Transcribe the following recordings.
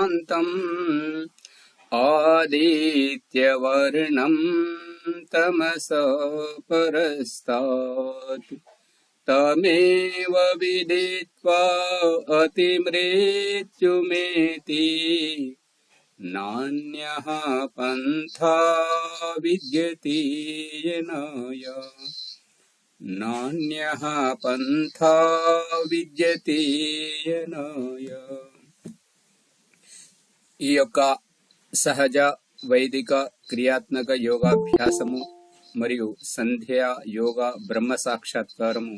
शान्तम् आदित्यवर्णं तमसः परस्तात् तमेव विदित्वा अतिमृत्युमेति नान्यः पन्था विद्यते येनाय नान्यः पन्था విద్యతే యనాయ. ఈ యొక్క సహజ వైదిక క్రియాత్మక యోగాభ్యాసము మరియు సంధ్యా యోగా బ్రహ్మ సాక్షాత్కారము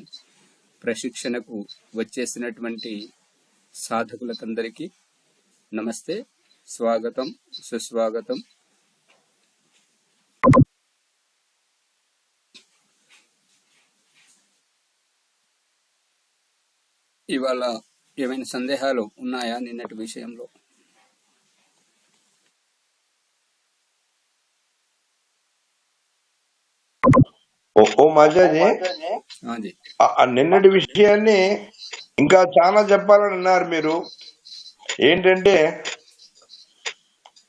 ప్రశిక్షణకు వచ్చేసినటువంటి సాధకులకందరికీ నమస్తే, స్వాగతం, సుస్వాగతం. ఇవాళ ఏమైనా సందేహాలు ఉన్నాయా నిన్నటి విషయంలో? ఓ మాజాజీ, నిన్నటి విషయాన్ని ఇంకా చాలా చెప్పాలని అన్నారు మీరు. ఏంటంటే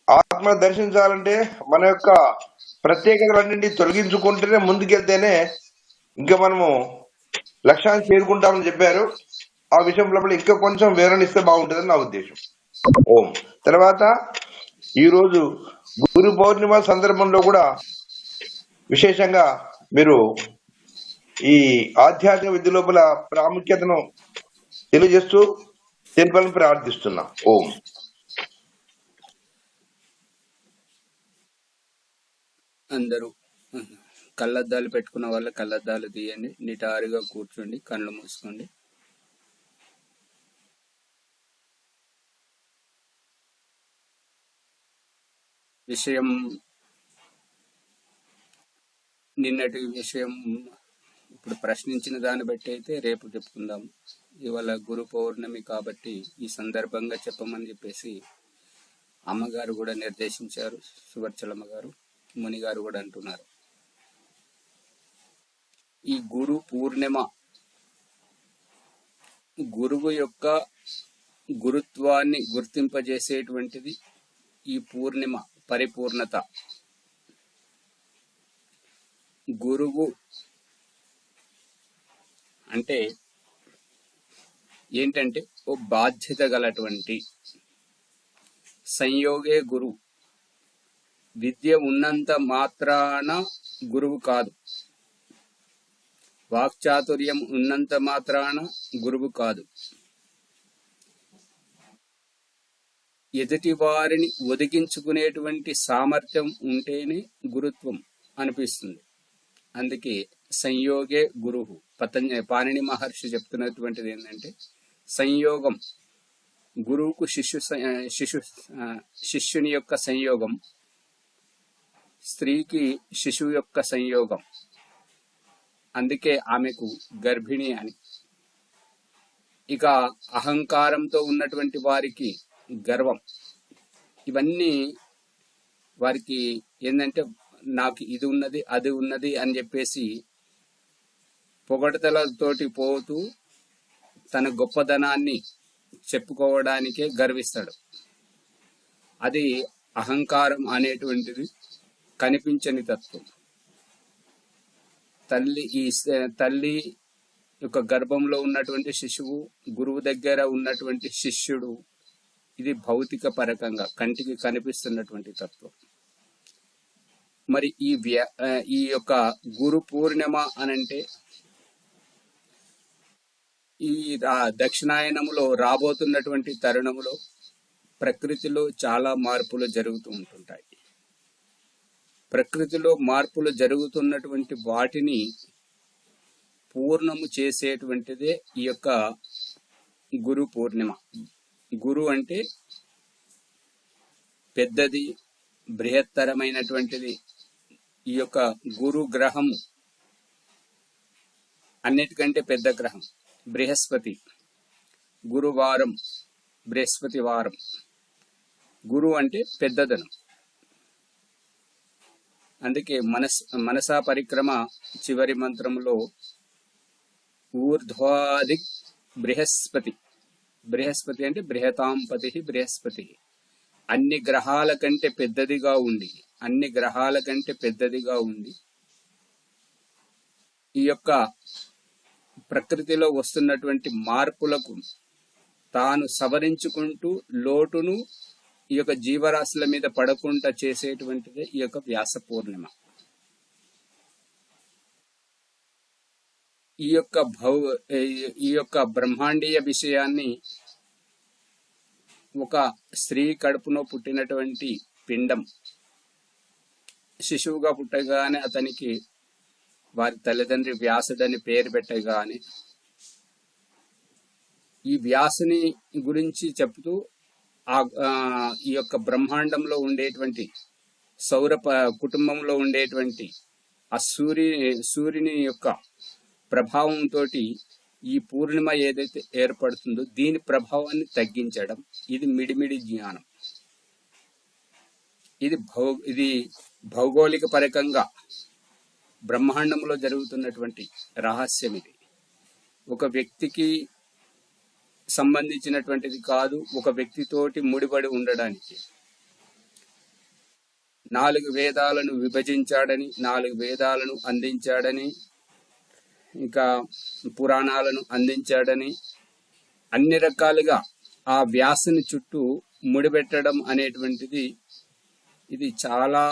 ఆత్మ దర్శించాలంటే మన యొక్క ప్రత్యేకతలన్నింటినీ తొలగించుకుంటేనే ముందుకెళ్తేనే ఇంకా మనము లక్ష్యాన్ని చేరుకుంటామని చెప్పారు. ఆ విషయం లోపల ఇంకా కొంచెం వివరణ ఇస్తే బాగుంటుందని నా ఉద్దేశం. ఓం. తర్వాత ఈరోజు గురు పౌర్ణిమ సందర్భంలో కూడా విశేషంగా మీరు ఈ ఆధ్యాత్మిక విద్య లోపల ప్రాముఖ్యతను తెలియజేస్తూ తెలుపాలని ప్రార్థిస్తున్నా. ఓం. అందరూ కళ్ళద్దాలు పెట్టుకున్న వాళ్ళ కళ్ళద్దాలు తీయండి, నిటారుగా కూర్చోండి, కళ్ళు మూసుకోండి. విషయం నిన్నటి విషయం ఇప్పుడు ప్రశ్నించిన దాన్ని బట్టి అయితే రేపు చెప్పుకుందాం. ఇవాళ గురు పౌర్ణమి కాబట్టి ఈ సందర్భంగా చెప్పమని చెప్పేసి అమ్మగారు కూడా నిర్దేశించారు. సువర్చలమ్మ గారు, ముని గారు కూడా అంటున్నారు. ఈ గురు పూర్ణిమ గురువు యొక్క గురుత్వాన్ని గుర్తింపజేసేటువంటిది ఈ పూర్ణిమ, పరిపూర్ణత. గురువు అంటే ఏంటంటే ఓ బాధ్యత గలటువంటి సంయోగే గురువు. విద్య ఉన్నంత మాత్రాన గురువు కాదు, వాక్చాతుర్యం ఉన్నంత మాత్రాన గురువు కాదు. ఎదుటి వారిని ఒదిగించుకునేటువంటి సామర్థ్యం ఉంటేనే గురుత్వం అనిపిస్తుంది. అందుకే సంయోగే గురువు. పాణిని మహర్షి చెప్తున్నటువంటిది ఏంటంటే సంయోగం. గురువుకు శిష్యుని యొక్క సంయోగం, స్త్రీకి శిశువు యొక్క సంయోగం. అందుకే ఆమెకు గర్భిణి అని. ఇక అహంకారంతో ఉన్నటువంటి వారికి గర్వం. ఇవన్నీ వారికి ఏంటంటే నాకు ఇది ఉన్నది, అది ఉన్నది అని చెప్పేసి పొగడతలతోటి పోతూ తన గొప్పదనాన్ని చెప్పుకోవడానికే గర్విస్తాడు. అది అహంకారం అనేటువంటిది కనిపించని తత్వం. తల్లి యొక్క గర్భంలో ఉన్నటువంటి శిశువు, గురువు దగ్గర ఉన్నటువంటి శిష్యుడు, ఇది భౌతిక పరకంగా కంటికి కనిపిస్తున్నటువంటి తత్వం. మరి ఈ యొక్క గురు పూర్ణిమ అనంటే ఈ దక్షిణాయనములో రాబోతున్నటువంటి తరుణములో ప్రకృతిలో చాలా మార్పులు జరుగుతూ ఉంటుంటాయి. ప్రకృతిలో మార్పులు జరుగుతున్నటువంటి వాటిని పూర్ణము చేసేటువంటిదే ఈ యొక్క గురు పూర్ణిమ. గురు అంటే పెద్దది, బృహత్తరమైనటువంటిది. ఈ యొక్క గురు గ్రహము అన్నిటికంటే పెద్ద గ్రహం బృహస్పతి. గురువారం, బృహస్పతి వారం. గురు అంటే పెద్దదనం. అందుకే మనసా పరిక్రమ చివరి మంత్రంలో ఊర్ధ్వాది బృహస్పతి. బృహస్పతి అంటే బృహతాంపతి బృహస్పతి. అన్ని గ్రహాల కంటే పెద్దదిగా ఉండి ఈ యొక్క ప్రకృతిలో వస్తున్నటువంటి మార్పులకు తాను సవరించుకుంటూ లోటును ఈ యొక్క జీవరాశుల మీద పడకుండా చేసేటువంటిదే ఈ యొక్క వ్యాస పూర్ణిమ. ఈ యొక్క బ్రహ్మాండీయ విషయాన్ని ఒక స్త్రీ కడుపులో పుట్టినటువంటి పిండం శిశువుగా పుట్టగానే అతనికి వారి తల్లిదండ్రి వ్యాసుడని పేరు పెట్టగానే ఈ వ్యాసుని గురించి చెప్తూ ఈ యొక్క బ్రహ్మాండంలో ఉండేటువంటి సౌర కుటుంబంలో ఉండేటువంటి ఆ సూర్యుని యొక్క ప్రభావంతో ఈ పూర్ణిమ ఏదైతే ఏర్పడుతుందో దీని ప్రభావాన్ని తగ్గించడం, ఇది మిడిమిడి జ్ఞానం. ఇది భౌగోళిక పరకంగా బ్రహ్మాండంలో జరుగుతున్నటువంటి రహస్యం. ఇది ఒక వ్యక్తికి సంబంధించినటువంటిది కాదు, ఒక వ్యక్తితోటి ముడిపడి ఉండడానికి 4 వేదాలను విభజించాడని, 4 వేదాలను అందించాడని, ఇంకా పురాణాలను అందించాడని, అన్ని రకాలుగా ఆ వ్యాసుని చుట్టూ ముడిపెట్టడం అనేటువంటిది ఇది చాలా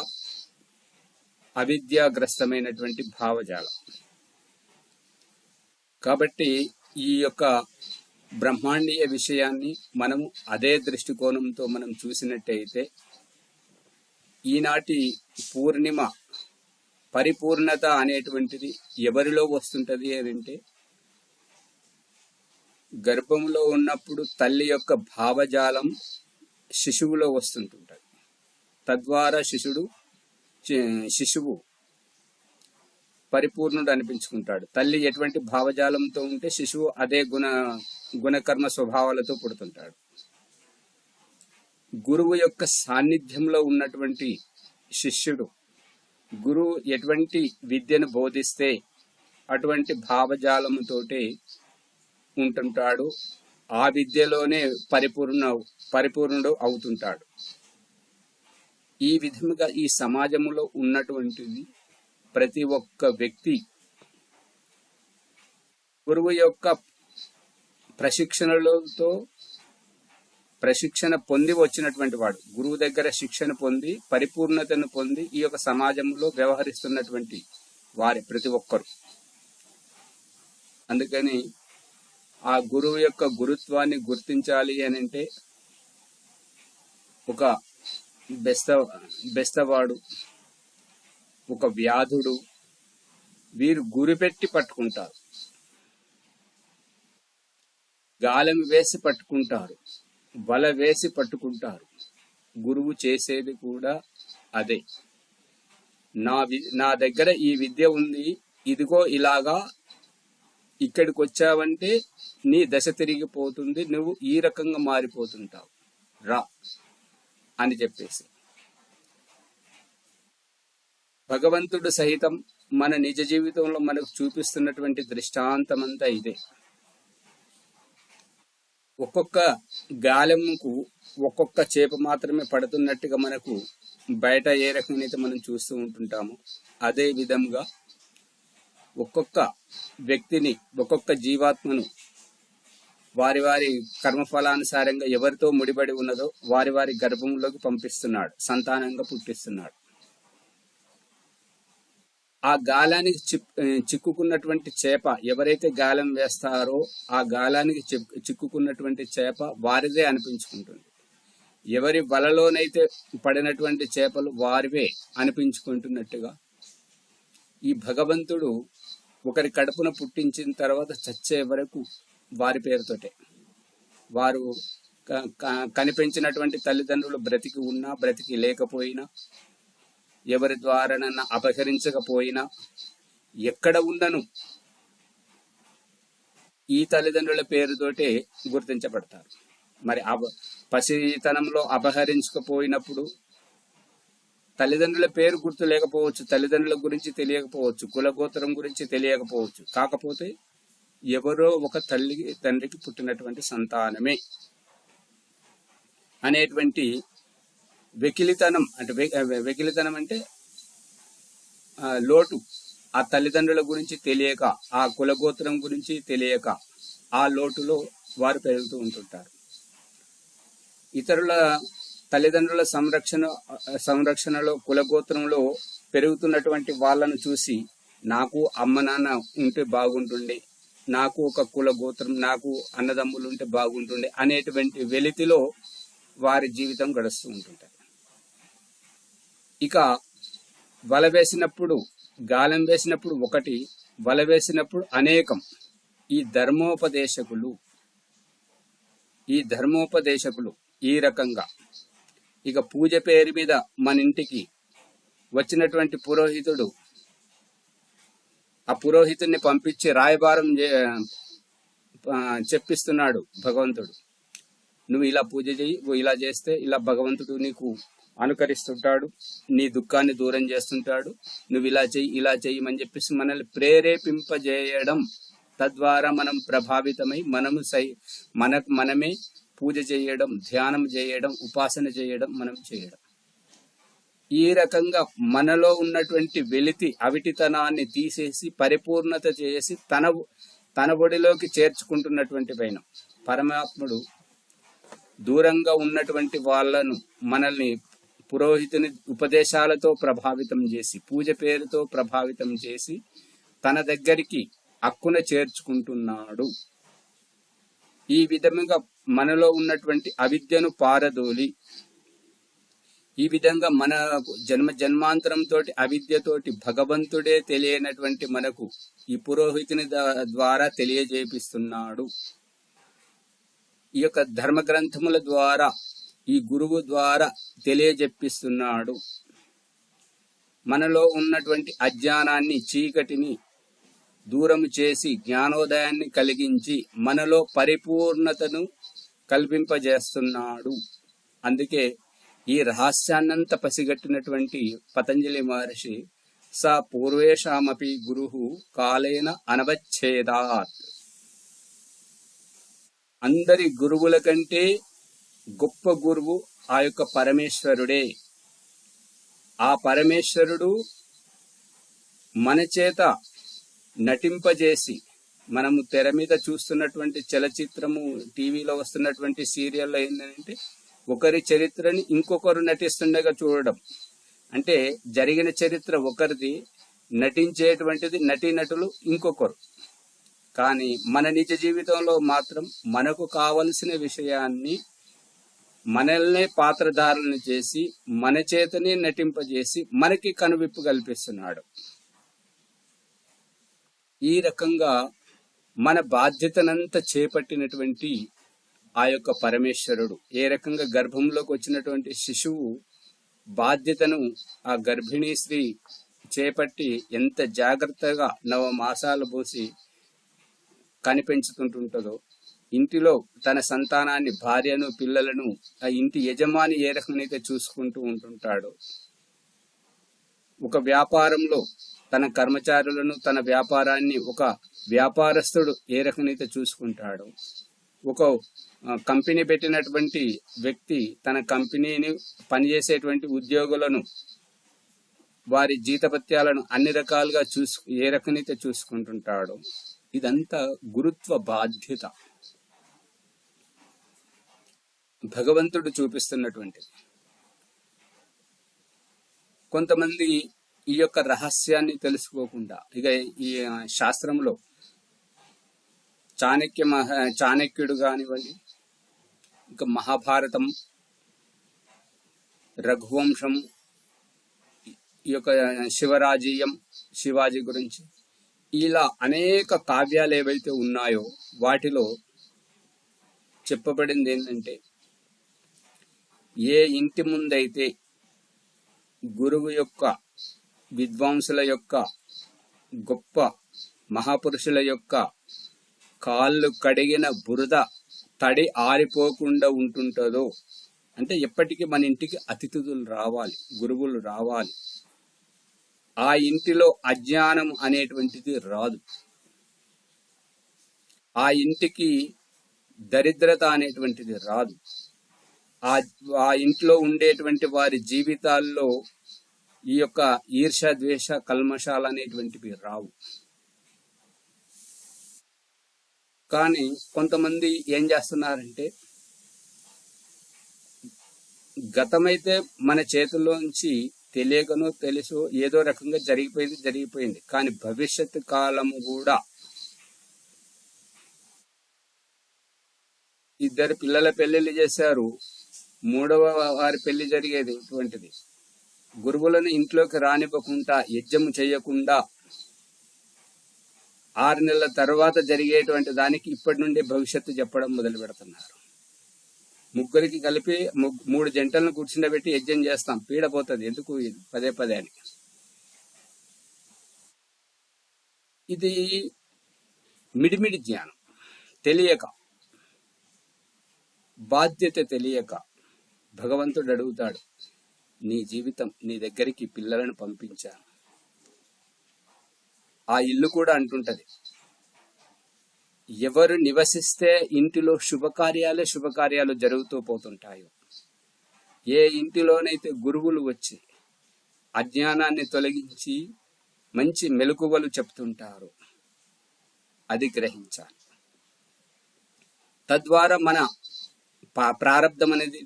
అవిద్యాగ్రస్తమైనటువంటి భావజాలం. కాబట్టి ఈ యొక్క బ్రహ్మాండీయ విషయాన్ని మనము అదే దృష్టికోణంతో మనం చూసినట్టయితే ఈనాటి పూర్ణిమ పరిపూర్ణత అనేటువంటిది ఎవరిలో వస్తుంటది అంటే గర్భంలో ఉన్నప్పుడు తల్లి యొక్క భావజాలం శిశువులో వస్తుంటుంటది. తద్వారా శిశువు పరిపూర్ణుడు అనిపించుకుంటాడు. తల్లి ఎటువంటి భావజాలంతో ఉంటే శిశువు అదే గుణకర్మ స్వభావాలతో పుడుతుంటాడు. గురువు యొక్క సాన్నిధ్యంలో ఉన్నటువంటి శిష్యుడు గురువు ఎటువంటి విద్యను బోధిస్తే అటువంటి భావజాలముతోటే ఉంటుంటాడు. ఆ విద్యలోనే పరిపూర్ణుడు అవుతుంటాడు. ఈ విధముగా ఈ సమాజంలో ఉన్నటువంటిది ప్రతి ఒక్క వ్యక్తి గురువు యొక్క ప్రశిక్షణ పొంది వచ్చినటువంటి వాడు. గురువు దగ్గర శిక్షణ పొంది పరిపూర్ణతను పొంది ఈ యొక్క సమాజంలో వ్యవహరిస్తున్నటువంటి వారి ప్రతి ఒక్కరు. అందుకని ఆ గురువు యొక్క గురుత్వాన్ని గుర్తించాలి అని అంటే ఒక బెస్తవాడు, ఒక వ్యాధుడు వీరు గురిపెట్టి పట్టుకుంటారు, గాలం వేసి పట్టుకుంటారు, వల వేసి పట్టుకుంటారు. గురువు చేసేది కూడా అదే. నా దగ్గర ఈ విద్య ఉంది, ఇదిగో ఇలాగా ఇక్కడికి వచ్చావంటే నీ దశ తిరిగిపోతుంది, నువ్వు ఈ రకంగా మారిపోతుంటావు, రా అని చెప్పేసి భగవంతుడు సహితం మన నిజ జీవితంలో మనకు చూపిస్తున్నటువంటి దృష్టాంతం అంతా ఇదే. ఒక్కొక్క గాలెంకు ఒక్కొక్క చేప మాత్రమే పడుతున్నట్టుగా మనకు బయట ఏ రకంగా మనం చూస్తూ ఉంటుంటామో అదే విధంగా ఒక్కొక్క వ్యక్తిని, ఒక్కొక్క జీవాత్మను వారి వారి కర్మఫలానుసారంగా ఎవరితో ముడిపడి ఉన్నదో వారి వారి గర్భంలోకి పంపిస్తున్నాడు, సంతానంగా పుట్టిస్తున్నాడు. ఆ గాలానికి చిక్కుకున్నటువంటి చేప, ఎవరైతే గాలం వేస్తారో ఆ గాలానికి చిక్కుకున్నటువంటి చేప వారిదే అనిపించుకుంటుంది. ఎవరి వలలోనైతే పడినటువంటి చేపలు వారివే అనిపించుకుంటున్నట్టుగా ఈ భగవంతుడు ఒకరి కడుపున పుట్టించిన తర్వాత చచ్చే వరకు వారి పేరుతోటే, వారు కనిపించినటువంటి తల్లిదండ్రులు బ్రతికి ఉన్నా బ్రతికి లేకపోయినా, ఎవరి ద్వారానన్నా అపహరించకపోయినా, ఎక్కడ ఉన్నను ఈ తల్లిదండ్రుల పేరుతోటే గుర్తించబడతారు. మరి పసితనంలో అపహరించకపోయినప్పుడు తల్లిదండ్రుల పేరు గుర్తు లేకపోవచ్చు, తల్లిదండ్రుల గురించి తెలియకపోవచ్చు, కులగోత్రం గురించి తెలియకపోవచ్చు. కాకపోతే ఎవరో ఒక తండ్రికి పుట్టినటువంటి సంతానమే అనేటువంటి వెకిలితనం అంటే వెకిలితనం అంటే లోటు, ఆ తల్లిదండ్రుల గురించి తెలియక, ఆ కులగోత్రం గురించి తెలియక ఆ లోటులో వారు పెరుగుతూ ఉంటుంటారు. ఇతరుల తల్లిదండ్రుల సంరక్షణలో కులగోత్రంలో పెరుగుతున్నటువంటి వాళ్ళను చూసి నాకు అమ్మ నాన్న ఉంటే బాగుంటుండే, నాకు ఒక కుల గోత్రం, నాకు అన్నదమ్ములు ఉంటే బాగుంటుండే అనేటువంటి వెలితిలో వారి జీవితం గడుస్తూ ఉంటుంటారు. ఇక వల వేసినప్పుడు, గాలం వేసినప్పుడు ఒకటి, వల వేసినప్పుడు అనేకం. ఈ ధర్మోపదేశకులు ఈ రకంగా ఇక పూజ పేరు మీద మన ఇంటికి వచ్చినటువంటి పురోహితుడు, ఆ పురోహితుడిని పంపించి రాయబారం చెప్పిస్తున్నాడు భగవంతుడు. నువ్వు ఇలా పూజ చేయి, ఇలా చేస్తే ఇలా భగవంతుడు నీకు అనుకరిస్తుంటాడు, నీ దుఃఖాన్ని దూరం చేస్తుంటాడు, నువ్వు ఇలా చెయ్యమని చెప్పేసి మనల్ని ప్రేరేపింపజేయడం, తద్వారా మనం ప్రభావితమై మనమే పూజ చేయడం, ధ్యానం చేయడం, ఉపాసన చేయడం, మనం చేయడం. ఈ రకంగా మనలో ఉన్నటువంటి వెలితి అవిటితనాన్ని తీసేసి పరిపూర్ణత చేసి తన ఒడిలోకి చేర్చుకుంటున్నటువంటి పైన పరమాత్ముడు దూరంగా ఉన్నటువంటి వాళ్ళను మనల్ని పురోహితుని ఉపదేశాలతో ప్రభావితం చేసి, పూజ పేరుతో ప్రభావితం చేసి తన దగ్గరికి అక్కున చేర్చుకుంటున్నాడు. ఈ విధంగా మనలో ఉన్నటువంటి అవిద్యను పారదోలి, ఈ విధంగా మన జన్మాంతరంతో అవిద్యతోటి భగవంతుడే తెలియనటువంటి మనకు ఈ పురోహితుని ద్వారా తెలియజేపిస్తున్నాడు. ఈ యొక్క ధర్మ గ్రంథముల ద్వారా, ఈ గురువు ద్వారా తెలియజెప్పిస్తున్నాడు. మనలో ఉన్నటువంటి అజ్ఞానాన్ని, చీకటిని దూరం చేసి జ్ఞానోదయాన్ని కలిగించి మనలో పరిపూర్ణతను కల్పింపజేస్తున్నాడు. అందుకే ఈ రహస్యాన్నంత పసిగట్టినటువంటి పతంజలి మహర్షి స పూర్వేషామపి గురుహు కాలేన అనవచ్ఛేదాత్, అందరి గురువుల కంటే గొప్ప గురువు ఆ యొక్క పరమేశ్వరుడే. ఆ పరమేశ్వరుడు మన చేత నటింపజేసి, మనము తెర మీద చూస్తున్నటువంటి చలచిత్రము, టీవీలో వస్తున్నటువంటి సీరియల్లో ఏంటంటే ఒకరి చరిత్రని ఇంకొకరు నటిస్తుండగా చూడడం. అంటే జరిగిన చరిత్ర ఒకరిది, నటించేటువంటిది నటీనటులు ఇంకొకరు. కానీ మన నిజ జీవితంలో మాత్రం మనకు కావలసిన విషయాన్ని మనల్నే పాత్రధారులను చేసి, మన చేతనే నటింపజేసి మనకి కనువిప్పు కల్పిస్తున్నాడు. ఈ రకంగా మన బాధ్యతనంతా చేపట్టినటువంటి ఆ యొక్క పరమేశ్వరుడు, ఏ రకంగా గర్భంలోకి వచ్చినటువంటి శిశువు బాధ్యతను ఆ గర్భిణీ స్త్రీ చేపట్టి ఎంత జాగ్రత్తగా 9 మాసాలు పోసి కనిపెంచుతుంటుంటుందో, ఇంటిలో తన సంతానాన్ని, భార్యను, పిల్లలను ఆ ఇంటి యజమాని ఏ రకంగా చూసుకుంటూ ఉంటుంటాడో, ఒక వ్యాపారంలో తన కర్మచారులను, తన వ్యాపారాన్ని ఒక వ్యాపారస్తుడు ఏ రకంగా చూసుకుంటాడో, ఒక కంపెనీ పెట్టినటువంటి వ్యక్తి తన కంపెనీని పనిచేసేటువంటి ఉద్యోగులను, వారి జీతభత్యాలను అన్ని రకాలుగా ఏ రకంగా చూసుకుంటుంటాడో, ఇదంతా గురుత్వ బాధ్యత భగవంతుడు చూపిస్తున్నటువంటిది. కొంతమంది ఈ యొక్క రహస్యాన్ని తెలుసుకోకుండా, ఇక ఈ శాస్త్రంలో చాణక్యుడు కానివ్వండి, ఇంకా మహాభారతం, రఘువంశం, ఈ యొక్క శివరాజీయం, శివాజీ గురించి, ఇలా అనేక కావ్యాలు ఏవైతే ఉన్నాయో వాటిలో చెప్పబడింది ఏంటంటే, ఏ ఇంటి ముందైతే గురువు యొక్క, విద్వాంసుల యొక్క, గొప్ప మహాపురుషుల యొక్క కాళ్ళు కడిగిన బురద తడి ఆరిపోకుండా ఉంటుంటుందో, అంటే ఎప్పటికీ మన ఇంటికి అతిథులు రావాలి, గురువులు రావాలి, ఆ ఇంటిలో అజ్ఞానం అనేటువంటిది రాదు, ఆ ఇంటికి దరిద్రత అనేటువంటిది రాదు, ఆ ఆ ఇంట్లో ఉండేటువంటి వారి జీవితాల్లో ఈ యొక్క ఈర్ష్య, ద్వేష, కల్మషాలు అనేటువంటివి రావు. కానీ కొంతమంది ఏం చేస్తున్నారంటే, గతమైతే మన చేతుల్లోంచి తెలియకనో తెలుసో ఏదో రకంగా జరిగిపోయింది. కానీ భవిష్యత్తు కాలము కూడా, ఇద్దరు పిల్లల పెళ్లిళ్ళు చేశారు, మూడవ వారి పెళ్లి జరిగేది ఇటువంటిది. గురువులను ఇంట్లోకి రానివ్వకుండా, యజ్ఞము చేయకుండా 6 నెలల తర్వాత జరిగేటువంటి దానికి ఇప్పటి నుండి భవిష్యత్తు చెప్పడం మొదలు పెడుతున్నారు. ముగ్గురికి కలిపి 3 జంటలను కూర్చుండబెట్టి యజ్ఞం చేస్తాం, పీడపోతుంది ఎందుకు పదే పదే అని. ఇది మిడిమిడి జ్ఞానం, తెలియక, బాధ్యత తెలియక భగవంతుడు అడుగుతాడు, నీ జీవితం, నీ దగ్గరికి పిల్లలను పంపించాను. ఆ ఇల్లు కూడా అంటుంటది, ఎవరు నివసిస్తే ఇంటిలో శుభకార్యాలు జరుగుతూ పోతుంటాయో, ఏ ఇంటిలోనైతే గురువులు వచ్చి అజ్ఞానాన్ని తొలగించి మంచి మెలకువలు చెప్తుంటారో అది గ్రహించాలి. తద్వారా మన ప్రారంధం అనేది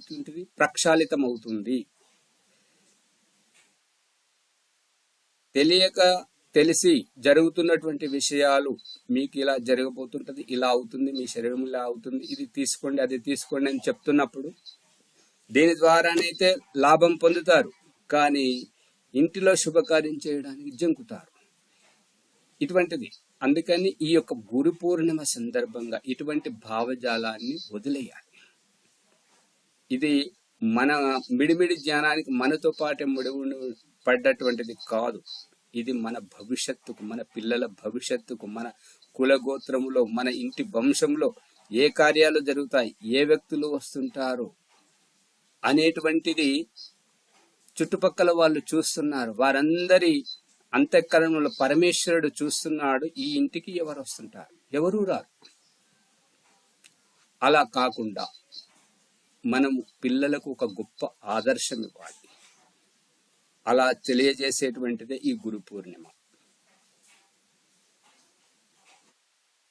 ప్రక్షాళితం అవుతుంది. తెలియక తెలిసి జరుగుతున్నటువంటి విషయాలు, మీకు ఇలా జరగబోతుంటది, ఇలా అవుతుంది, మీ శరీరం ఇలా అవుతుంది, ఇది తీసుకోండి, అది తీసుకోండి అని చెప్తున్నప్పుడు దీని ద్వారానైతే లాభం పొందుతారు, కానీ ఇంటిలో శుభకార్యం చేయడానికి జంకుతారు. ఇటువంటిది. అందుకని ఈ యొక్క గురు పూర్ణిమ సందర్భంగా ఇటువంటి భావజాలాన్ని వదిలేయాలి. ఇది మన మిడిమిడి జ్ఞానానికి మనతో పాటే ముడివుని పడ్డటువంటిది కాదు. ఇది మన భవిష్యత్తుకు, మన పిల్లల భవిష్యత్తుకు, మన కులగోత్రములో, మన ఇంటి వంశంలో ఏ కార్యాలు జరుగుతాయి, ఏ వ్యక్తులు వస్తుంటారు అనేటువంటిది చుట్టుపక్కల వాళ్ళు చూస్తున్నారు. వారందరి అంతఃకరణలో పరమేశ్వరుడు చూస్తున్నాడు, ఈ ఇంటికి ఎవరు వస్తుంటారు, ఎవరూ రారు. అలా కాకుండా మనము పిల్లలకు ఒక గొప్ప ఆదర్శం ఇవ్వాలి. అలా తెలియజేసేటువంటిదే ఈ గురు పూర్ణిమ.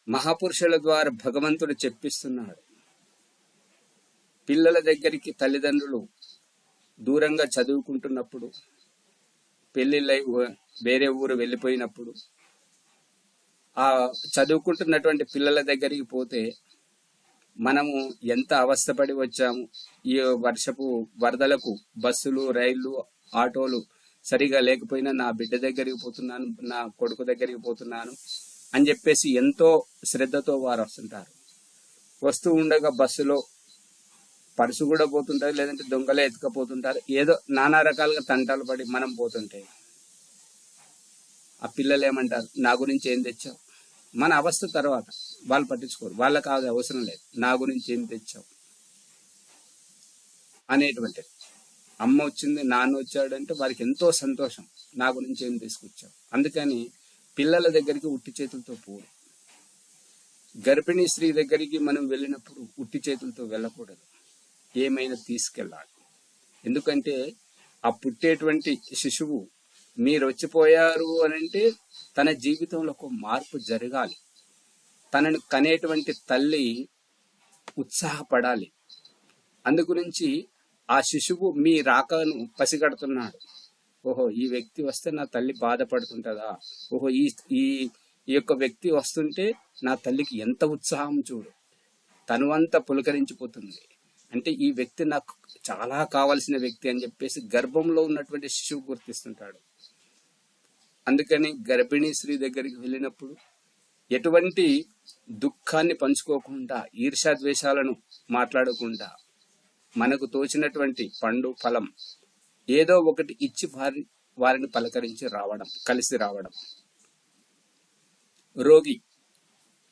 మహాపురుషుల ద్వారా భగవంతుడు చెప్పిస్తున్నాడు, పిల్లల దగ్గరికి తల్లిదండ్రులు దూరంగా చదువుకుంటున్నప్పుడు, పెళ్లిళ్ళై వేరే ఊరు వెళ్ళిపోయినప్పుడు, ఆ చదువుకుంటున్నటువంటి పిల్లల దగ్గరికి పోతే మనము ఎంత అవస్థపడి వచ్చాము. ఈ వర్షపు వరదలకు బస్సులు, రైళ్లు, ఆటోలు సరిగా లేకపోయినా నా బిడ్డ దగ్గరికి పోతున్నాను, నా కొడుకు దగ్గరికి పోతున్నాను అని చెప్పేసి ఎంతో శ్రద్ధతో వారు వస్తుంటారు. వస్తూ ఉండగా బస్సులో పర్సు కూడా పోతుంటారు, లేదంటే దొంగలే ఎత్తుకపోతుంటారు, ఏదో నానా రకాలుగా తంటాలు పడి మనం పోతుంటే ఆ పిల్లలు ఏమంటారు, నా గురించి ఏం తెచ్చావు. మన అవస్థ తర్వాత వాళ్ళు పట్టించుకోరు, వాళ్ళకి అది అవసరం లేదు, నా గురించి ఏం తెచ్చావు అనేటువంటిది. అమ్మ వచ్చింది, నాన్న వచ్చాడంటే వారికి ఎంతో సంతోషం, నా గురించి ఏం తీసుకొచ్చావు. అందుకని పిల్లల దగ్గరికి ఉట్టి చేతులతో పోరు. గర్భిణీ స్త్రీ దగ్గరికి మనం వెళ్ళినప్పుడు ఉట్టి చేతులతో వెళ్ళకూడదు, ఏమైనా తీసుకెళ్ళాలి. ఎందుకంటే ఆ పుట్టేటువంటి శిశువు మీరు వచ్చిపోయారు అని అంటే తన జీవితంలో ఒక మార్పు జరగాలి. తనను కనేటువంటి తల్లి ఉత్సాహపడాలి. అందుగురించి ఆ శిశువు మీ రాకను పసిగడుతున్నాడు. ఓహో, ఈ వ్యక్తి వస్తే నా తల్లి బాధపడుతుంటదా, ఓహో ఈ యొక్క వ్యక్తి వస్తుంటే నా తల్లికి ఎంత ఉత్సాహం చూడు, తనువంతా పులకరించిపోతుంది. అంటే ఈ వ్యక్తి నాకు చాలా కావలసిన వ్యక్తి అని చెప్పేసి గర్భంలో ఉన్నటువంటి శిశువు గుర్తిస్తుంటాడు. అందుకని గర్భిణీ స్త్రీ దగ్గరికి వెళ్ళినప్పుడు ఎటువంటి దుఃఖాన్ని పంచుకోకుండా, ఈర్ష్యాద్వేషాలను మాట్లాడకుండా, మనకు తోచినటువంటి పండు ఫలం ఏదో ఒకటి ఇచ్చి వారిని పలకరించి రావడం, కలిసి రావడం. రోగి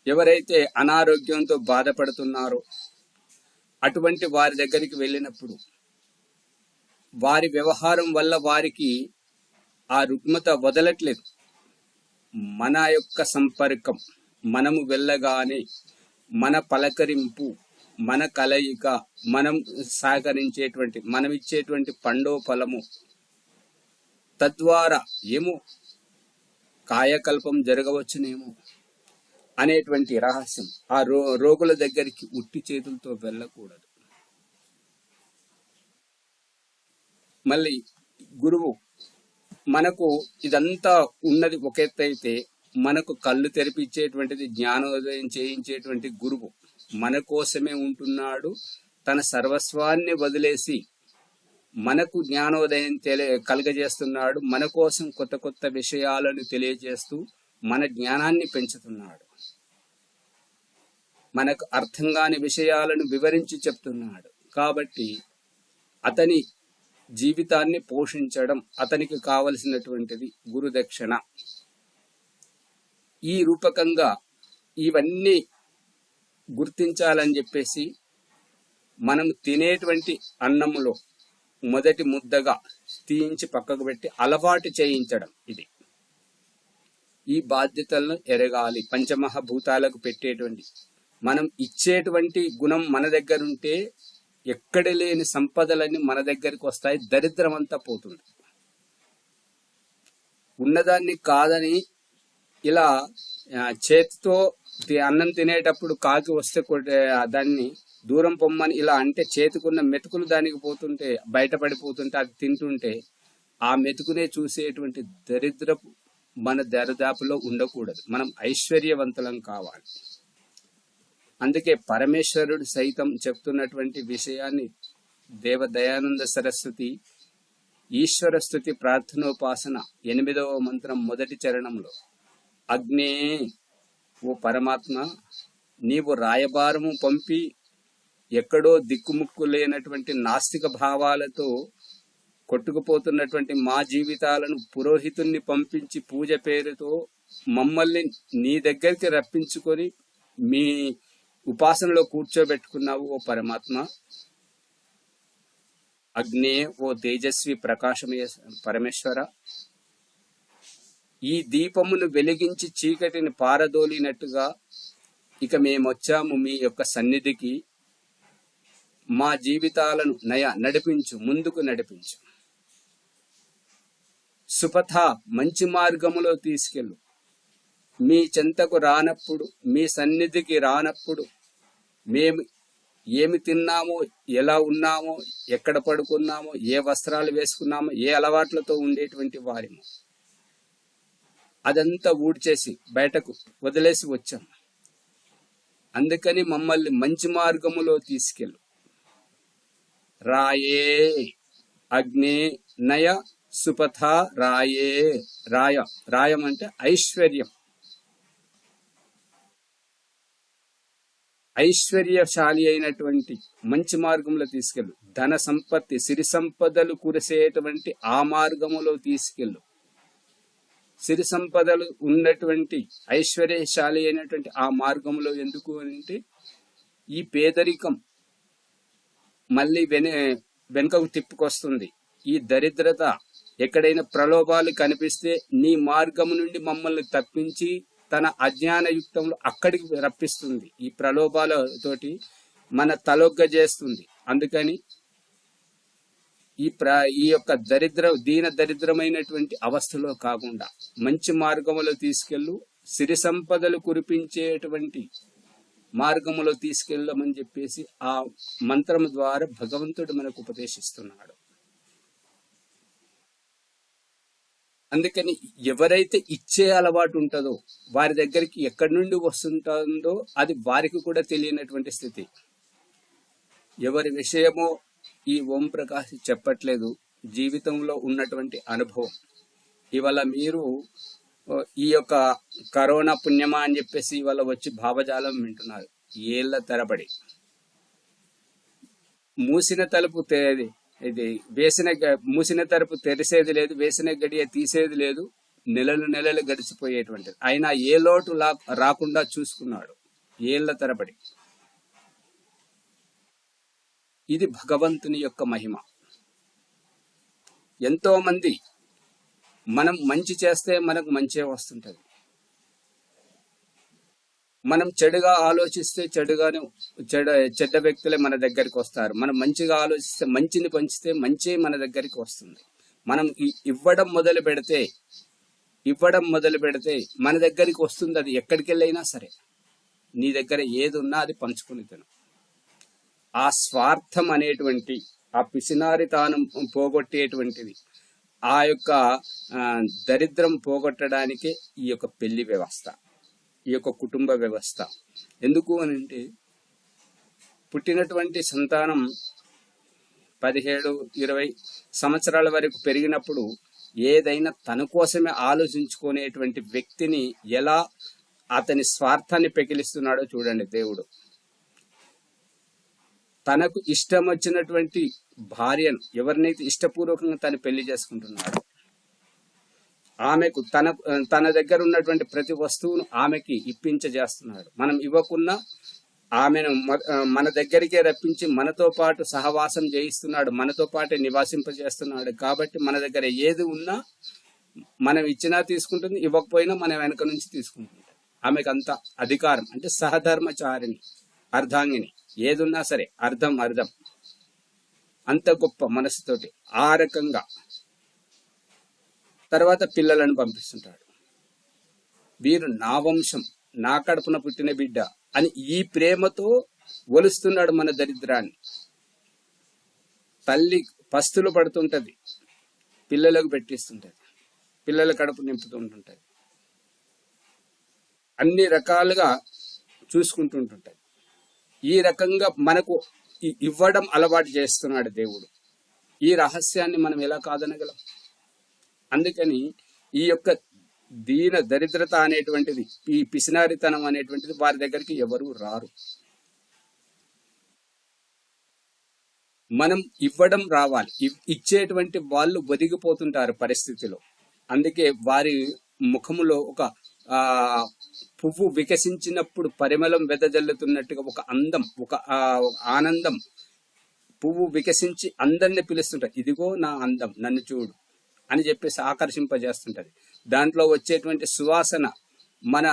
ఎవరైతే అనారోగ్యంతో బాధపడుతున్నారో అటువంటి వారి దగ్గరికి వెళ్ళినప్పుడు వారి వ్యవహారం వల్ల వారికి ఆ రుగ్మత వదలట్లేదు. మన యొక్క సంపర్కం, మనము వెళ్ళగానే మన పలకరింపు, మన కలయిక, మనం సహకరించేటువంటి, మనం ఇచ్చేటువంటి పండో ఫలము, తద్వారా ఏమో కాయకల్పం జరగవచ్చునేమో అనేటువంటి రహస్యం. ఆ రోగుల దగ్గరికి ఉట్టి చేతులతో వెళ్ళకూడదు. మళ్ళీ గురువు మనకు ఇదంతా ఉన్నది ఒక ఎత్తు అయితే, మనకు కళ్ళు తెరిపించేటువంటిది, జ్ఞానోదయం చేయించేటువంటి గురువు మన కోసమే ఉంటున్నాడు. తన సర్వస్వాన్ని వదిలేసి మనకు జ్ఞానోదయం కలుగజేస్తున్నాడు. మన కోసం కొత్త కొత్త విషయాలను తెలియజేస్తూ మన జ్ఞానాన్ని పెంచుతున్నాడు. మనకు అర్థం కాని విషయాలను వివరించి చెప్తున్నాడు. కాబట్టి అతని జీవితాన్ని పోషించడం అతనికి కావలసినటువంటిది గురుదక్షిణ. ఈ రూపకంగా ఇవన్నీ గుర్తించాలని చెప్పేసి మనం తినేటువంటి అన్నములో మొదటి ముద్దగా తీయించి పక్కకు పెట్టి అలవాటు చేయించడం. ఇది ఈ బాధ్యతలను ఎరగాలి. పంచమహాభూతాలకు పెట్టేటువంటి, మనం ఇచ్చేటువంటి గుణం మన దగ్గర ఉంటే ఎక్కడ లేని సంపదలన్నీ మన దగ్గరికి వస్తాయి. దరిద్రం అంతా పోతుంది. ఉన్నదాన్ని కాదని ఇలా చేతితో అన్నం తినేటప్పుడు కాకి వస్తే దాన్ని దూరం పొమ్మని ఇలా అంటే, చేతికున్న మెతుకులు దానికి పోతుంటే, బయటపడిపోతుంటే, అది తింటుంటే ఆ మెతుకునే చూసేటువంటి దరిద్రపు మన దరిదాపులో ఉండకూడదు. మనం ఐశ్వర్యవంతులం కావాలి. అందుకే పరమేశ్వరుడు సైతం చెప్తున్నటువంటి విషయాన్ని దేవదయానంద సరస్వతి ఈశ్వర స్తుతి ప్రార్థనోపాసన 8వ మంత్రం మొదటి చరణంలో, అగ్నే ఓ పరమాత్మ, నీవు రాయబారము పంపి ఎక్కడో దిక్కుముక్కు లేనటువంటి నాస్తిక భావాలతో కొట్టుకుపోతున్నటువంటి మా జీవితాలను పురోహితుణ్ణి పంపించి పూజ పేరుతో మమ్మల్ని నీ దగ్గరికి రప్పించుకొని మీ ఉపాసనలో కూర్చోబెట్టుకున్నావు ఓ పరమాత్మ. అగ్నే ఓ తేజస్వి ప్రకాశమయ పరమేశ్వర, ఈ దీపమును వెలిగించి చీకటిని పారదోలినట్టుగా ఇక మేమొచ్చాము మీ యొక్క సన్నిధికి. మా జీవితాలను నడిపించు, ముందుకు నడిపించు. సుపథ, మంచి మార్గములో తీసుకెళ్ళు. మీ చెంతకు రానప్పుడు, మీ సన్నిధికి రానప్పుడు మేము ఏమి తిన్నామో, ఎలా ఉన్నామో, ఎక్కడ పడుకున్నామో, ఏ వస్త్రాలు వేసుకున్నామో, ఏ అలవాట్లతో ఉండేటువంటి వారిమో అదంతా ఊడ్చేసి బయటకు వదిలేసి వచ్చాం. అందుకని మమ్మల్ని మంచి మార్గములో తీసుకెళ్ళు. రాయే అగ్నే నయ సుపథ రాయే. రాయం అంటే ఐశ్వర్యం. ఐశ్వర్యశాలి అయినటువంటి మంచి మార్గంలో తీసుకెళ్ళు. ధన సంపత్తి, సిరి సంపదలు కురిసేటువంటి ఆ మార్గములో తీసుకెళ్ళు. సిరి సంపదలు ఉన్నటువంటి ఐశ్వర్యశాలి అయినటువంటి ఆ మార్గంలో ఎందుకు అంటే, ఈ పేదరికం మళ్ళీ వెనుకకు తిప్పుకొస్తుంది. ఈ దరిద్రత, ఎక్కడైనా ప్రలోభాలు కనిపిస్తే నీ మార్గము నుండి మమ్మల్ని తప్పించి తన అజ్ఞాన యుక్తంలో అక్కడికి రప్పిస్తుంది. ఈ ప్రలోభాలతోటి మన తలొగ్గ చేస్తుంది. అందుకని ఈ యొక్క దీన దరిద్రమైనటువంటి అవస్థలో కాకుండా మంచి మార్గములో తీసుకెళ్ళు, సిరి సంపదలు కురిపించేటువంటి మార్గములో తీసుకెళ్ళమని చెప్పేసి ఆ మంత్రము ద్వారా భగవంతుడు మనకు ఉపదేశిస్తున్నాడు. అందుకని ఎవరైతే ఇచ్చే అలవాటు ఉంటుందో వారి దగ్గరికి ఎక్కడి నుండి వస్తుంటుందో అది వారికి కూడా తెలియనటువంటి స్థితి. ఎవరి విషయమో ఈ ఓం ప్రకాష్ చెప్పట్లేదు, జీవితంలో ఉన్నటువంటి అనుభవం. ఇవాళ మీరు ఈ యొక్క కరోనా పుణ్యమా అని చెప్పేసి ఇవాళ వచ్చి భావజాలం వింటున్నారు. ఏళ్ల తరబడి మూసిన తలుపు మూసిన తలుపు తెరిసేది లేదు, వేసిన గడియ తీసేది లేదు, నెలలు గడిచిపోయేటువంటిది. అయినా ఏ లోటు రాకుండా చూసుకున్నాడు ఏళ్ల తరబడి. ఇది భగవంతుని యొక్క మహిమ. ఎంతో మంది మనం మంచి చేస్తే మనకు మంచే వస్తుంటది. మనం చెడుగా ఆలోచిస్తే చెడ్డ వ్యక్తులే మన దగ్గరికి వస్తారు. మనం మంచిగా ఆలోచిస్తే, మంచిని పంచితే మంచి మన దగ్గరికి వస్తుంది. మనం ఇవ్వడం మొదలు పెడితే మన దగ్గరికి వస్తుంది. అది ఎక్కడికి వెళ్ళైనా సరే, నీ దగ్గర ఏది ఉన్నా అది పంచుకుని తిను. ఆ స్వార్థం అనేటువంటి, ఆ పిసినారితానం పోగొట్టేటువంటిది, ఆ యొక్క దరిద్రం పోగొట్టడానికి ఈ యొక్క పెళ్లి వ్యవస్థ, ఈ యొక్క కుటుంబ వ్యవస్థ. ఎందుకు అని అంటే, పుట్టినటువంటి సంతానం 17-20 సంవత్సరాల వరకు పెరిగినప్పుడు ఏదైనా తన కోసమే ఆలోచించుకునేటువంటి వ్యక్తిని ఎలా అతని స్వార్థాన్ని పెకిలిస్తున్నాడో చూడండి దేవుడు. తనకు ఇష్టం వచ్చినటువంటి భార్యను, ఎవరినైతే ఇష్టపూర్వకంగా తను పెళ్లి చేసుకుంటున్నాడో, ఆమెకు తన దగ్గర ఉన్నటువంటి ప్రతి వస్తువును ఆమెకి ఇప్పించజేస్తున్నాడు. మనం ఇవ్వకున్నా ఆమెను మన దగ్గరికే రప్పించి మనతో పాటు సహవాసం చేయిస్తున్నాడు, మనతో పాటే నివాసింపజేస్తున్నాడు. కాబట్టి మన దగ్గర ఏది ఉన్నా మనం ఇచ్చినా తీసుకుంటుంది, ఇవ్వకపోయినా మన వెనక నుంచి తీసుకుంటుంది. ఆమెకు అంత అధికారం. అంటే సహధర్మచారిణి, అర్ధాంగిని. ఏదున్నా సరే అర్థం అంత గొప్ప మనసుతోటి ఆ రకంగా. తర్వాత పిల్లలను పంపిస్తుంటాడు. వీరు నా వంశం, నా కడుపున పుట్టిన బిడ్డ అని ఈ ప్రేమతో ఒలుస్తున్నాడు మన దరిద్రాన్ని. తల్లి పస్తులు పడుతుంటది, పిల్లలకు పెట్టిస్తుంటది, పిల్లల కడుపు నింపుతుంటుంటది, అన్ని రకాలుగా చూసుకుంటుంటుంటది. ఈ రకంగా మనకు ఇవ్వడం అలవాటు చేస్తున్నాడు దేవుడు. ఈ రహస్యాన్ని మనం ఎలా కాదనగలం? అందుకని ఈ యొక్క దరిద్రత అనేటువంటిది, ఈ పిసినారితనం అనేటువంటిది వారి దగ్గరికి ఎవరు రారు. మనం ఇవ్వడం రావాలి. ఇచ్చేటువంటి వాళ్ళు ఒదిగిపోతుంటారు పరిస్థితిలో. అందుకే వారి ముఖములో ఒక పువ్వు వికసించినప్పుడు పరిమళం వెదజల్లుతున్నట్టుగా ఒక అందం, ఒక ఆనందం, పువ్వు వికసించి అందరిని పిలుస్తుంటారు. ఇదిగో నా అందం, నన్ను చూడు అని చెప్పేసి ఆకర్షింపజేస్తుంటది. దాంట్లో వచ్చేటువంటి సువాసన మన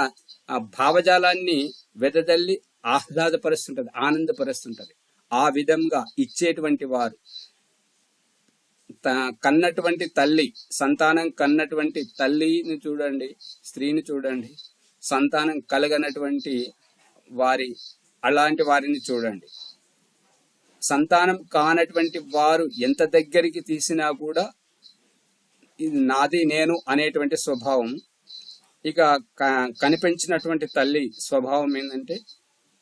భావజాలాన్ని వెదజల్లి ఆహ్లాదపరుస్తుంటది, ఆనందపరుస్తుంటది. ఆ విధంగా ఇచ్చేటువంటి వారు, కన్నటువంటి తల్లి, సంతానం కన్నటువంటి తల్లిని చూడండి, స్త్రీని చూడండి, సంతానం కలగనటువంటి అలాంటి వారిని చూడండి. సంతానం కానటువంటి వారు ఎంత దగ్గరికి తీసినా కూడా ఇది నాది, నేను అనేటువంటి స్వభావం. ఇక కనిపించినటువంటి తల్లి స్వభావం ఏంటంటే,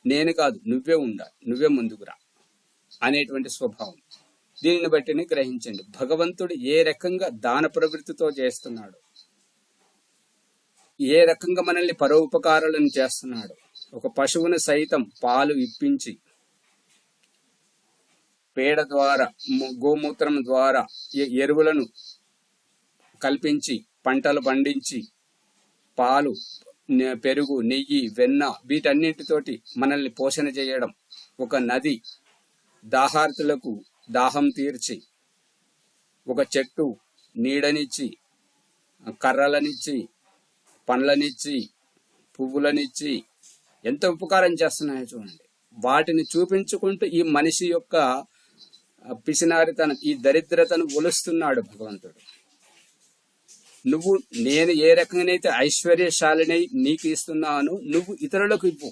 నేను కాదు, నువ్వే ఉండాలి, నువ్వే ముందుకురా అనేటువంటి స్వభావం. దీనిని బట్టిని గ్రహించండి భగవంతుడు ఏ రకంగా దాన ప్రవృత్తితో చేస్తున్నాడు, ఏ రకంగా మనల్ని పరోపకారాలను చేస్తున్నాడు. ఒక పశువును సైతం పాలు ఇప్పించి, పేడ ద్వారా, గోమూత్రం ద్వారా ఎరువులను కల్పించి, పంటలు పండించి, పాలు, పెరుగు, నెయ్యి, వెన్న వీటన్నిటితోటి మనల్ని పోషణ చేయడం. ఒక నది దాహార్తులకు దాహం తీర్చి, ఒక చెట్టు నీడనిచ్చి, కర్రలనిచ్చి, పండ్లనిచ్చి, పువ్వులనిచ్చి ఎంత ఉపకారం చేస్తున్నాయో చూడండి. వాటిని చూపించుకుంటూ ఈ మనిషి యొక్క పిసినారితనం, ఈ దరిద్రతను ఒలుస్తున్నాడు భగవంతుడు. నేను ఏ రకంగానైతే ఐశ్వర్యశాలిని నీకు ఇస్తున్నాను, నువ్వు ఇతరులకు ఇవ్వు,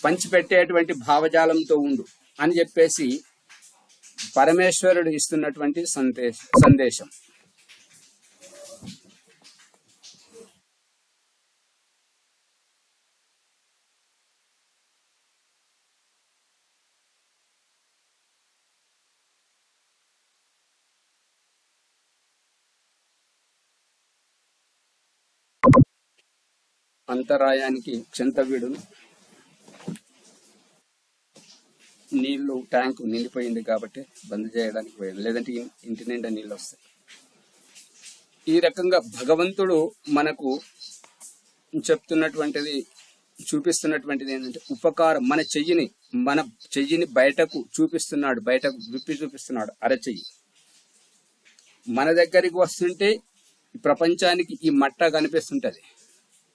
పంచిపెట్టేటువంటి భావజాలంతో ఉండు అని చెప్పేసి పరమేశ్వరుడు ఇస్తున్నటువంటి సందేశం. అంతరాయానికి క్షంతవ్యుడును, నీళ్లు ట్యాంకు నిండిపోయింది కాబట్టి బంద్ చేయడానికి పోయాడు, లేదంటే ఇంటి నిండా నీళ్ళు వస్తాయి. ఈ రకంగా భగవంతుడు మనకు చెప్తున్నటువంటిది, చూపిస్తున్నటువంటిది ఏంటంటే ఉపకారం. మన చెయ్యిని బయటకు చూపిస్తున్నాడు, బయటకు విప్పి చూపిస్తున్నాడు. అరచెయ్యి మన దగ్గరికి వస్తుంటే ప్రపంచానికి ఈ మట్ట కనిపిస్తుంటది.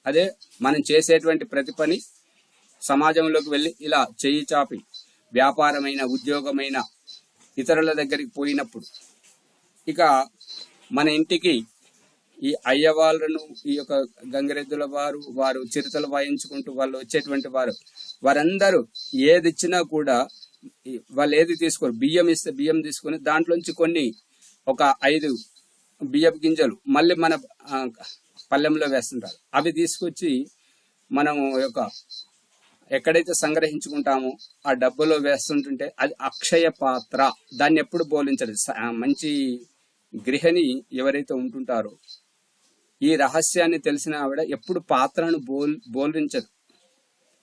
అదే మనం చేసేటువంటి ప్రతి పని సమాజంలోకి వెళ్ళి ఇలా చెయ్యి చాపి వ్యాపారమైన ఉద్యోగమైన ఇతరుల దగ్గరికి పోయినప్పుడు ఇక మన ఇంటికి ఈ అయ్య వాళ్ళను ఈ యొక్క గంగిరెద్దుల వారు చిరుతలు వాయించుకుంటూ వాళ్ళు వచ్చేటువంటి వారందరూ ఏది ఇచ్చినా కూడా వాళ్ళు ఏది తీసుకోరు. బియ్యం ఇస్తే బియ్యం తీసుకొని దాంట్లోంచి కొన్ని ఒక 5 బియ్యపు గింజలు మళ్ళీ మన పళ్ళెంలో వేస్తుంటారు. అవి తీసుకొచ్చి మనం యొక్క ఎక్కడైతే సంగ్రహించుకుంటామో ఆ డబ్బులో వేస్తుంటుంటే అది అక్షయ పాత్ర. దాన్ని ఎప్పుడు బోలించదు. మంచి గృహిణి ఎవరైతే ఉంటుంటారో ఈ రహస్యాన్ని తెలిసిన ఆవిడ ఎప్పుడు పాత్రను బోలించదు.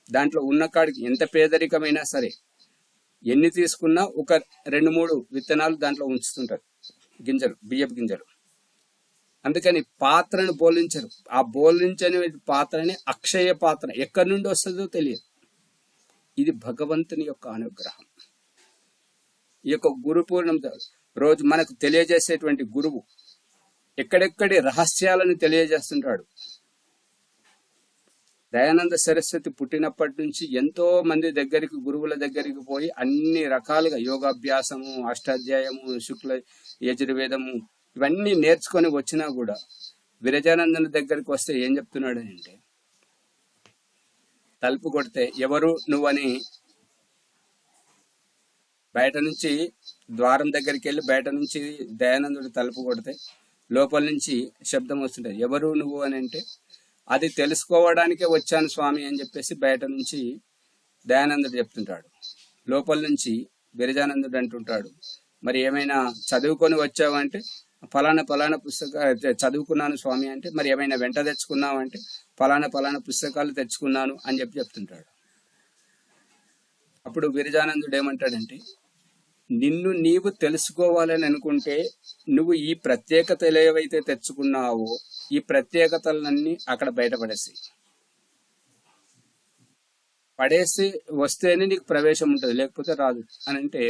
దాంట్లో ఉన్న కాడికి ఎంత పేదరికమైనా సరే ఎన్ని తీసుకున్నా ఒక 2-3 విత్తనాలు దాంట్లో ఉంచుతుంటారు, గింజలు, బియ్యపు గింజలు. అందుకని పాత్రను బోలించరు. ఆ బోలించని పాత్రని అక్షయ పాత్ర ఎక్కడి నుండి వస్తుందో తెలియదు. ఇది భగవంతుని యొక్క అనుగ్రహం. ఈ యొక్క గురు పూర్ణిమ రోజు మనకు తెలియజేసేటువంటి గురువు ఎక్కడెక్కడి రహస్యాలను తెలియజేస్తుంటాడు. దయానంద సరస్వతి పుట్టినప్పటి నుంచి ఎంతో మంది దగ్గరికి, గురువుల దగ్గరికి పోయి అన్ని రకాలుగా యోగాభ్యాసము, అష్టాధ్యాయము, శుక్ల యజుర్వేదము ఇవన్నీ నేర్చుకొని వచ్చినా కూడా విరజానందన దగ్గరికి వస్తే ఏం చెప్తున్నాడు అంటే, తలుపు కొడితే ఎవరు నువ్వని బయట నుంచి ద్వారం దగ్గరికి వెళ్ళి బయట నుంచి దయానందుడు తలుపు కొడితే లోపల నుంచి శబ్దం వస్తుంటది. ఎవరు నువ్వు అని అంటే, అది తెలుసుకోవడానికే వచ్చాను స్వామి అని చెప్పేసి బయట నుంచి దయానందుడు చెప్తుంటాడు. లోపల నుంచి విరజానందుడు అంటుంటాడు, మరి ఏమైనా చదువుకొని వచ్చావంటే ఫలానా పుస్తకాలు చదువుకున్నాను స్వామి అంటే, మరి ఏమైనా వెంట తెచ్చుకున్నావు అంటే ఫలానా పుస్తకాలు తెచ్చుకున్నాను అని చెప్తుంటాడు. అప్పుడు విరజానందుడు ఏమంటాడంటే, నిన్ను నీవు తెలుసుకోవాలని అనుకుంటే నువ్వు ఈ ప్రత్యేకతలు ఏవైతే తెచ్చుకున్నావో ఈ ప్రత్యేకతలన్నీ అక్కడ పడేసి వస్తేనే నీకు ప్రవేశం ఉంటుంది, లేకపోతే రాదు అని అంటే,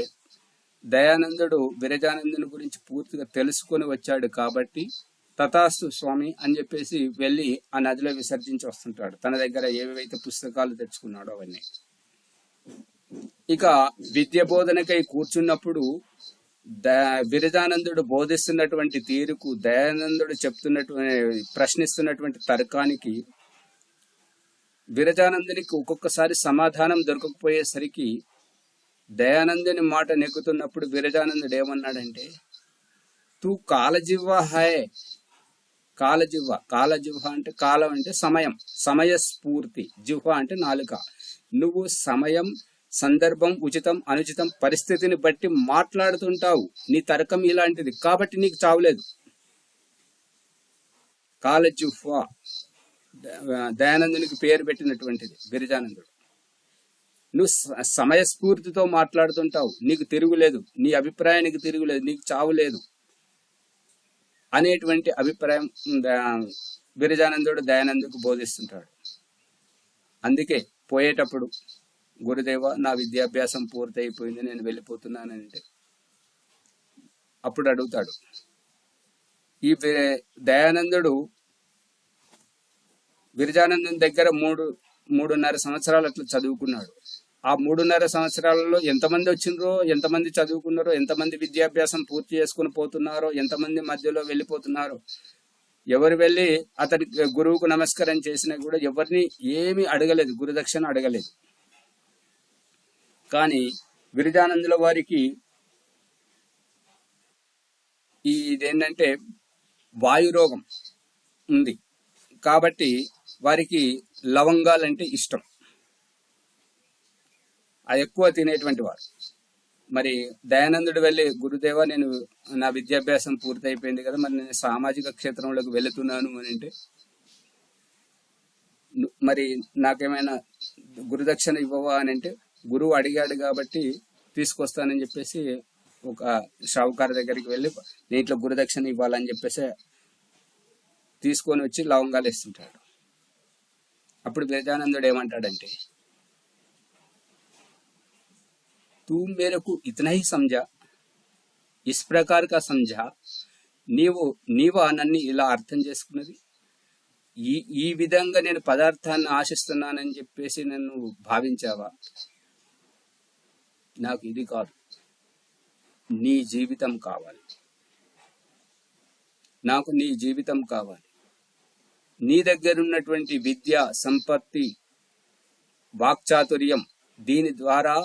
దయానందుడు విరజానందుని గురించి పూర్తిగా తెలుసుకొని వచ్చాడు కాబట్టి తథాస్తు స్వామి అని చెప్పేసి వెళ్ళి ఆ నదిలో విసర్జించి వస్తుంటాడు. తన దగ్గర ఏవైతే పుస్తకాలు తెచ్చుకున్నాడో అవన్నీ. ఇక విద్య బోధనకై కూర్చున్నప్పుడు విరజానందుడు బోధిస్తున్నటువంటి తీరుకు, దయానందుడు ప్రశ్నిస్తున్నటువంటి తర్కానికి విరజానందునికి ఒక్కొక్కసారి సమాధానం దొరకకపోయేసరికి దయానందుని మాట నెగ్గుతున్నప్పుడు విరజానందుడు ఏమన్నాడంటే, తూ కాలజివ్వ హాయ్. కాలజివ్వ అంటే కాలం అంటే సమయం, సమయస్ఫూర్తి. జిహ్వ అంటే నాలుక. నువ్వు సమయం, సందర్భం, ఉచితం, అనుచితం, పరిస్థితిని బట్టి మాట్లాడుతుంటావు. నీ తర్కం ఇలాంటిది కాబట్టి నీకు చావులేదు. కాలజిహ్వ దయానందునికి పేరు పెట్టినటువంటిది విరజానందుడు. నువ్వు సమయస్ఫూర్తితో మాట్లాడుతుంటావు, నీకు తిరుగులేదు, నీ అభిప్రాయానికి తిరుగులేదు, నీకు చావు లేదు అనేటువంటి అభిప్రాయం విరజానందుడు దయానందుకు బోధిస్తుంటాడు. అందుకే పోయేటప్పుడు, గురుదేవ నా విద్యాభ్యాసం పూర్తయిపోయింది, నేను వెళ్ళిపోతున్నానంటే అప్పుడు అడుగుతాడు. ఈ దయానందుడు విరజానందుని దగ్గర 3.5 సంవత్సరాలు అట్లా చదువుకున్నాడు. ఆ 3.5 సంవత్సరాలలో ఎంతమంది వచ్చిండ్రో, ఎంతమంది చదువుకున్నారో, ఎంతమంది విద్యాభ్యాసం పూర్తి చేసుకుని పోతున్నారో, ఎంతమంది మధ్యలో వెళ్ళిపోతున్నారో, ఎవరు వెళ్ళి అతడి గురువుకు నమస్కారం చేసినా కూడా ఎవరిని ఏమీ అడగలేదు, గురుదక్షిణ అడగలేదు. కానీ విరజానందుల వారికి ఇదేంటంటే వాయురోగం ఉంది కాబట్టి వారికి లవంగాలంటే ఇష్టం, అది ఎక్కువ తినేటువంటి వారు. మరి దయానందుడు వెళ్ళి, గురుదేవ నేను నా విద్యాభ్యాసం పూర్తయిపోయింది కదా, మరి నేను సామాజిక క్షేత్రంలోకి వెళుతున్నాను అని అంటే, మరి నాకేమైనా గురుదక్షిణ ఇవ్వవా అని అంటే, గురువు అడిగాడు కాబట్టి తీసుకొస్తానని చెప్పేసి ఒక షావుకారు దగ్గరికి వెళ్ళి దీంట్లో గురుదక్షిణ ఇవ్వాలని చెప్పేసి తీసుకొని వచ్చి లవంగాలు ఇస్తుంటాడు. అప్పుడు విరజానందుడు ఏమంటాడంటే, तू मेरे को इतना ही समझा, इस प्रकार का समझा. నీవు నన్ను ఇలా అర్థం చేసుకున్నది, ఈ ఈ విధంగా నేను పదార్థాన్ని ఆశిస్తున్నానని చెప్పేసి నన్ను భావించావా? నాకు ఇది కాదు, నీ జీవితం కావాలి. నాకు నీ జీవితం కావాలి. నీ దగ్గర ఉన్నటువంటి విద్య, సంపత్తి, వాక్చాతుర్యం, దీని ద్వారా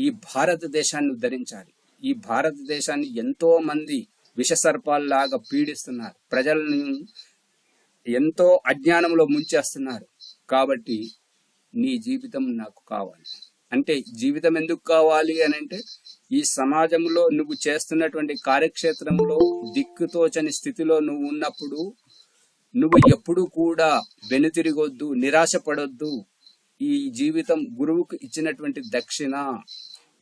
ఈ భారతదేశాన్ని ఉద్ధరించాలి. ఈ భారతదేశాన్ని ఎంతో మంది విషసర్పాల్లాగా పీడిస్తున్నారు, ప్రజలను ఎంతో అజ్ఞానంలో ముంచేస్తున్నారు. కాబట్టి నీ జీవితం నాకు కావాలి. అంటే జీవితం ఎందుకు కావాలి అని అంటే, ఈ సమాజంలో నువ్వు చేస్తున్నటువంటి కార్యక్షేత్రంలో దిక్కుతోచని స్థితిలో నువ్వు ఉన్నప్పుడు నువ్వు ఎప్పుడు కూడా వెనుతిరగొద్దు, నిరాశపడొద్దు. ఈ జీవితం గురువుకు ఇచ్చినటువంటి దక్షిణ,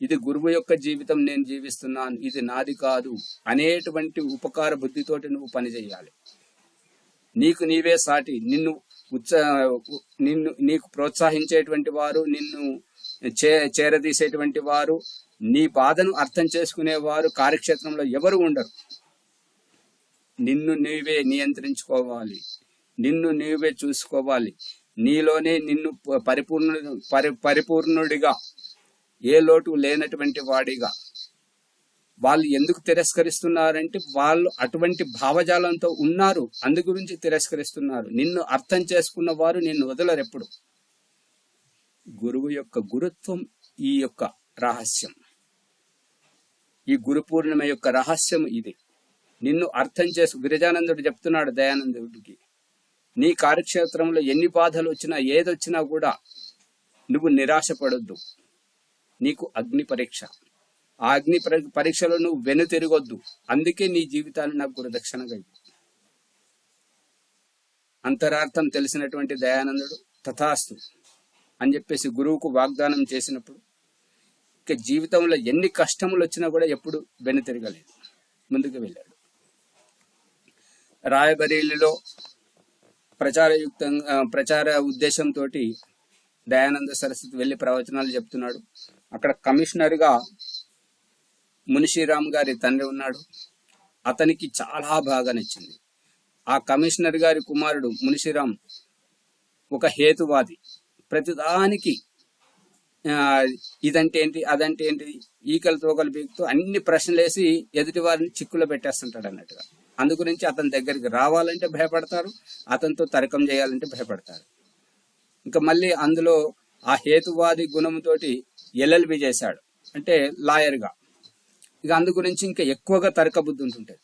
ఇది గురువు యొక్క జీవితం, నేను జీవిస్తున్నాను, ఇది నాది కాదు అనేటువంటి ఉపకార బుద్ధితోటి నువ్వు పనిచేయాలి. నీకు నీవే సాటి, నీకు ప్రోత్సహించేటువంటి వారు, నిన్ను చేరదీసేటువంటి వారు, నీ బాధను అర్థం చేసుకునేవారు కార్యక్షేత్రంలో ఎవరు ఉండరు. నిన్ను నీవే నియంత్రించుకోవాలి, నిన్ను నీవే చూసుకోవాలి. నీలోనే నిన్ను పరిపూర్ణుడిగా, ఏ లోటు లేనటువంటి వాడిగా. వాళ్ళు ఎందుకు తిరస్కరిస్తున్నారంటే, వాళ్ళు అటువంటి భావజాలంతో ఉన్నారు, అందు గురించి తిరస్కరిస్తున్నారు. నిన్ను అర్థం చేసుకున్న వారు నిన్ను వదలరెప్పుడు. గురువు యొక్క గురుత్వం ఈ యొక్క రహస్యం, ఈ గురు పూర్ణిమ యొక్క రహస్యం ఇది. నిన్ను అర్థం గిరిజానందుడు చెప్తున్నాడు దయానందుడికి, నీ కార్యక్షేత్రంలో ఎన్ని బాధలు వచ్చినా, ఏదొచ్చినా కూడా నువ్వు నిరాశపడొద్దు. నీకు అగ్ని పరీక్ష, ఆ అగ్ని పరీక్షలో నువ్వు వెనుతిరగొద్దు. అందుకే నీ జీవితాన్ని నాకు గురుదక్షిణగా ఇవ్వు. అంతరార్థం తెలిసినటువంటి దయానందుడు తథాస్తు అని చెప్పేసి గురువుకు వాగ్దానం చేసినప్పుడు, ఇక జీవితంలో ఎన్ని కష్టములు వచ్చినా కూడా ఎప్పుడు వెనుతిరగలేదు, ముందుకు వెళ్ళాడు. రాయబరేలిలో ప్రచార ఉద్దేశంతో దయానంద సరస్వతి వెళ్లి ప్రవచనాలు చెప్తున్నాడు. అక్కడ కమిషనర్గా మునిశ్రీరామ్ గారి తండ్రి ఉన్నాడు. అతనికి చాలా బాగా నచ్చింది. ఆ కమిషనర్ గారి కుమారుడు మునిశ్రీరామ్ ఒక హేతువాది. ప్రతిదానికి ఇదంటే ఏంటి, అదంటే ఏంటి, ఈకలు తోకలు పీకుతూ అన్ని ప్రశ్నలు వేసి ఎదుటి వారిని చిక్కులో పెట్టేస్తుంటాడు అన్నట్టుగా. అందుగురించి అతని దగ్గరికి రావాలంటే భయపడతారు, అతనితో తర్కం చేయాలంటే భయపడతారు. ఇంకా మళ్ళీ అందులో ఆ హేతువాది గుణంతోటి ఎల్ఎల్బి చేశాడు, అంటే లాయర్గా. ఇక అందు గురించి ఇంకా ఎక్కువగా తర్క బుద్ధి ఉంటుంటది.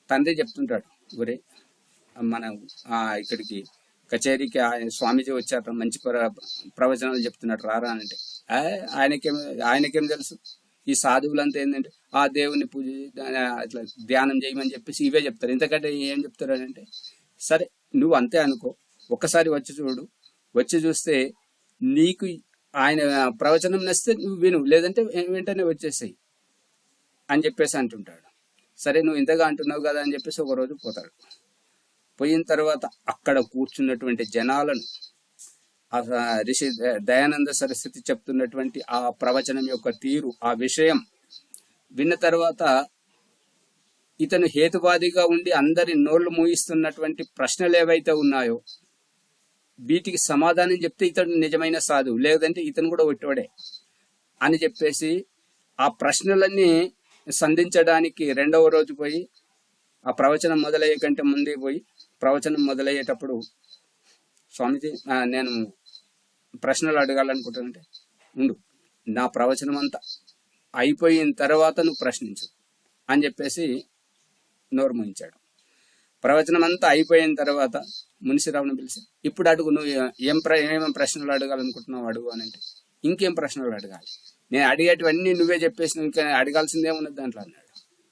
తండ్రి చెప్తుంటాడు, గురే మన ఇక్కడికి కచేరీకి స్వామీజీ వచ్చారు, మంచి ప్రవచనాలు చెప్తున్నాడు, రారా అంటే ఆయనకేం తెలుసు, ఈ సాధువులంతా ఏంటంటే ఆ దేవుని పూజ అట్లా ధ్యానం చేయమని చెప్పేసి ఇవే చెప్తారు. ఇంతకంటే ఏం చెప్తారు అని అంటే, సరే నువ్వు అంతే అనుకో, ఒక్కసారి వచ్చి చూడు, వచ్చి చూస్తే నీకు ఆయన ప్రవచనం నచ్చితే నువ్వు విను, లేదంటే వెంటనే వచ్చేసాయి అని చెప్పేసి అంటుంటాడు. సరే నువ్వు ఇంతగా అంటున్నావు కదా అని చెప్పేసి ఒక రోజు పోతాడు. పోయిన తర్వాత అక్కడ కూర్చున్నటువంటి జనాలను ఋషి దయానంద సరస్వతి చెప్తున్నటువంటి ఆ ప్రవచనం యొక్క తీరు, ఆ విషయం విన్న తర్వాత ఇతను హేతువాదిగా ఉండి అందరి నోళ్లు మూయిస్తున్నటువంటి ప్రశ్నలు ఏవైతే ఉన్నాయో వీటికి సమాధానం చెప్తే ఇతడు నిజమైన సాధువు, లేదంటే ఇతను కూడా ఒట్టివాడే అని చెప్పేసి ఆ ప్రశ్నలన్నీ సంధించడానికి రెండవ రోజు పోయి, ఆ ప్రవచనం మొదలయ్యే కంటే ముందే పోయి, ప్రవచనం మొదలయ్యేటప్పుడు స్వామీజీ నేను ప్రశ్నలు అడగాలనుకుంటానంటే, ఉండు, నా ప్రవచనం అంతా అయిపోయిన తర్వాత నువ్వు ప్రశ్నించు అని చెప్పేసి నోరు మూయించాడు. ప్రవచనం అంతా అయిపోయిన తర్వాత మునిశ్రీరావుని పిలిచి, ఇప్పుడు అడుగు, నువ్వు ఏమేమి ప్రశ్నలు అడగాలనుకుంటున్నావు అడుగు అని అంటే, ఇంకేం ప్రశ్నలు అడగాలి, నేను అడిగేటివన్నీ నువ్వే చెప్పేసి ఇంకా అడగాల్సిందేమున్నది దాంట్లో అన్నాడు.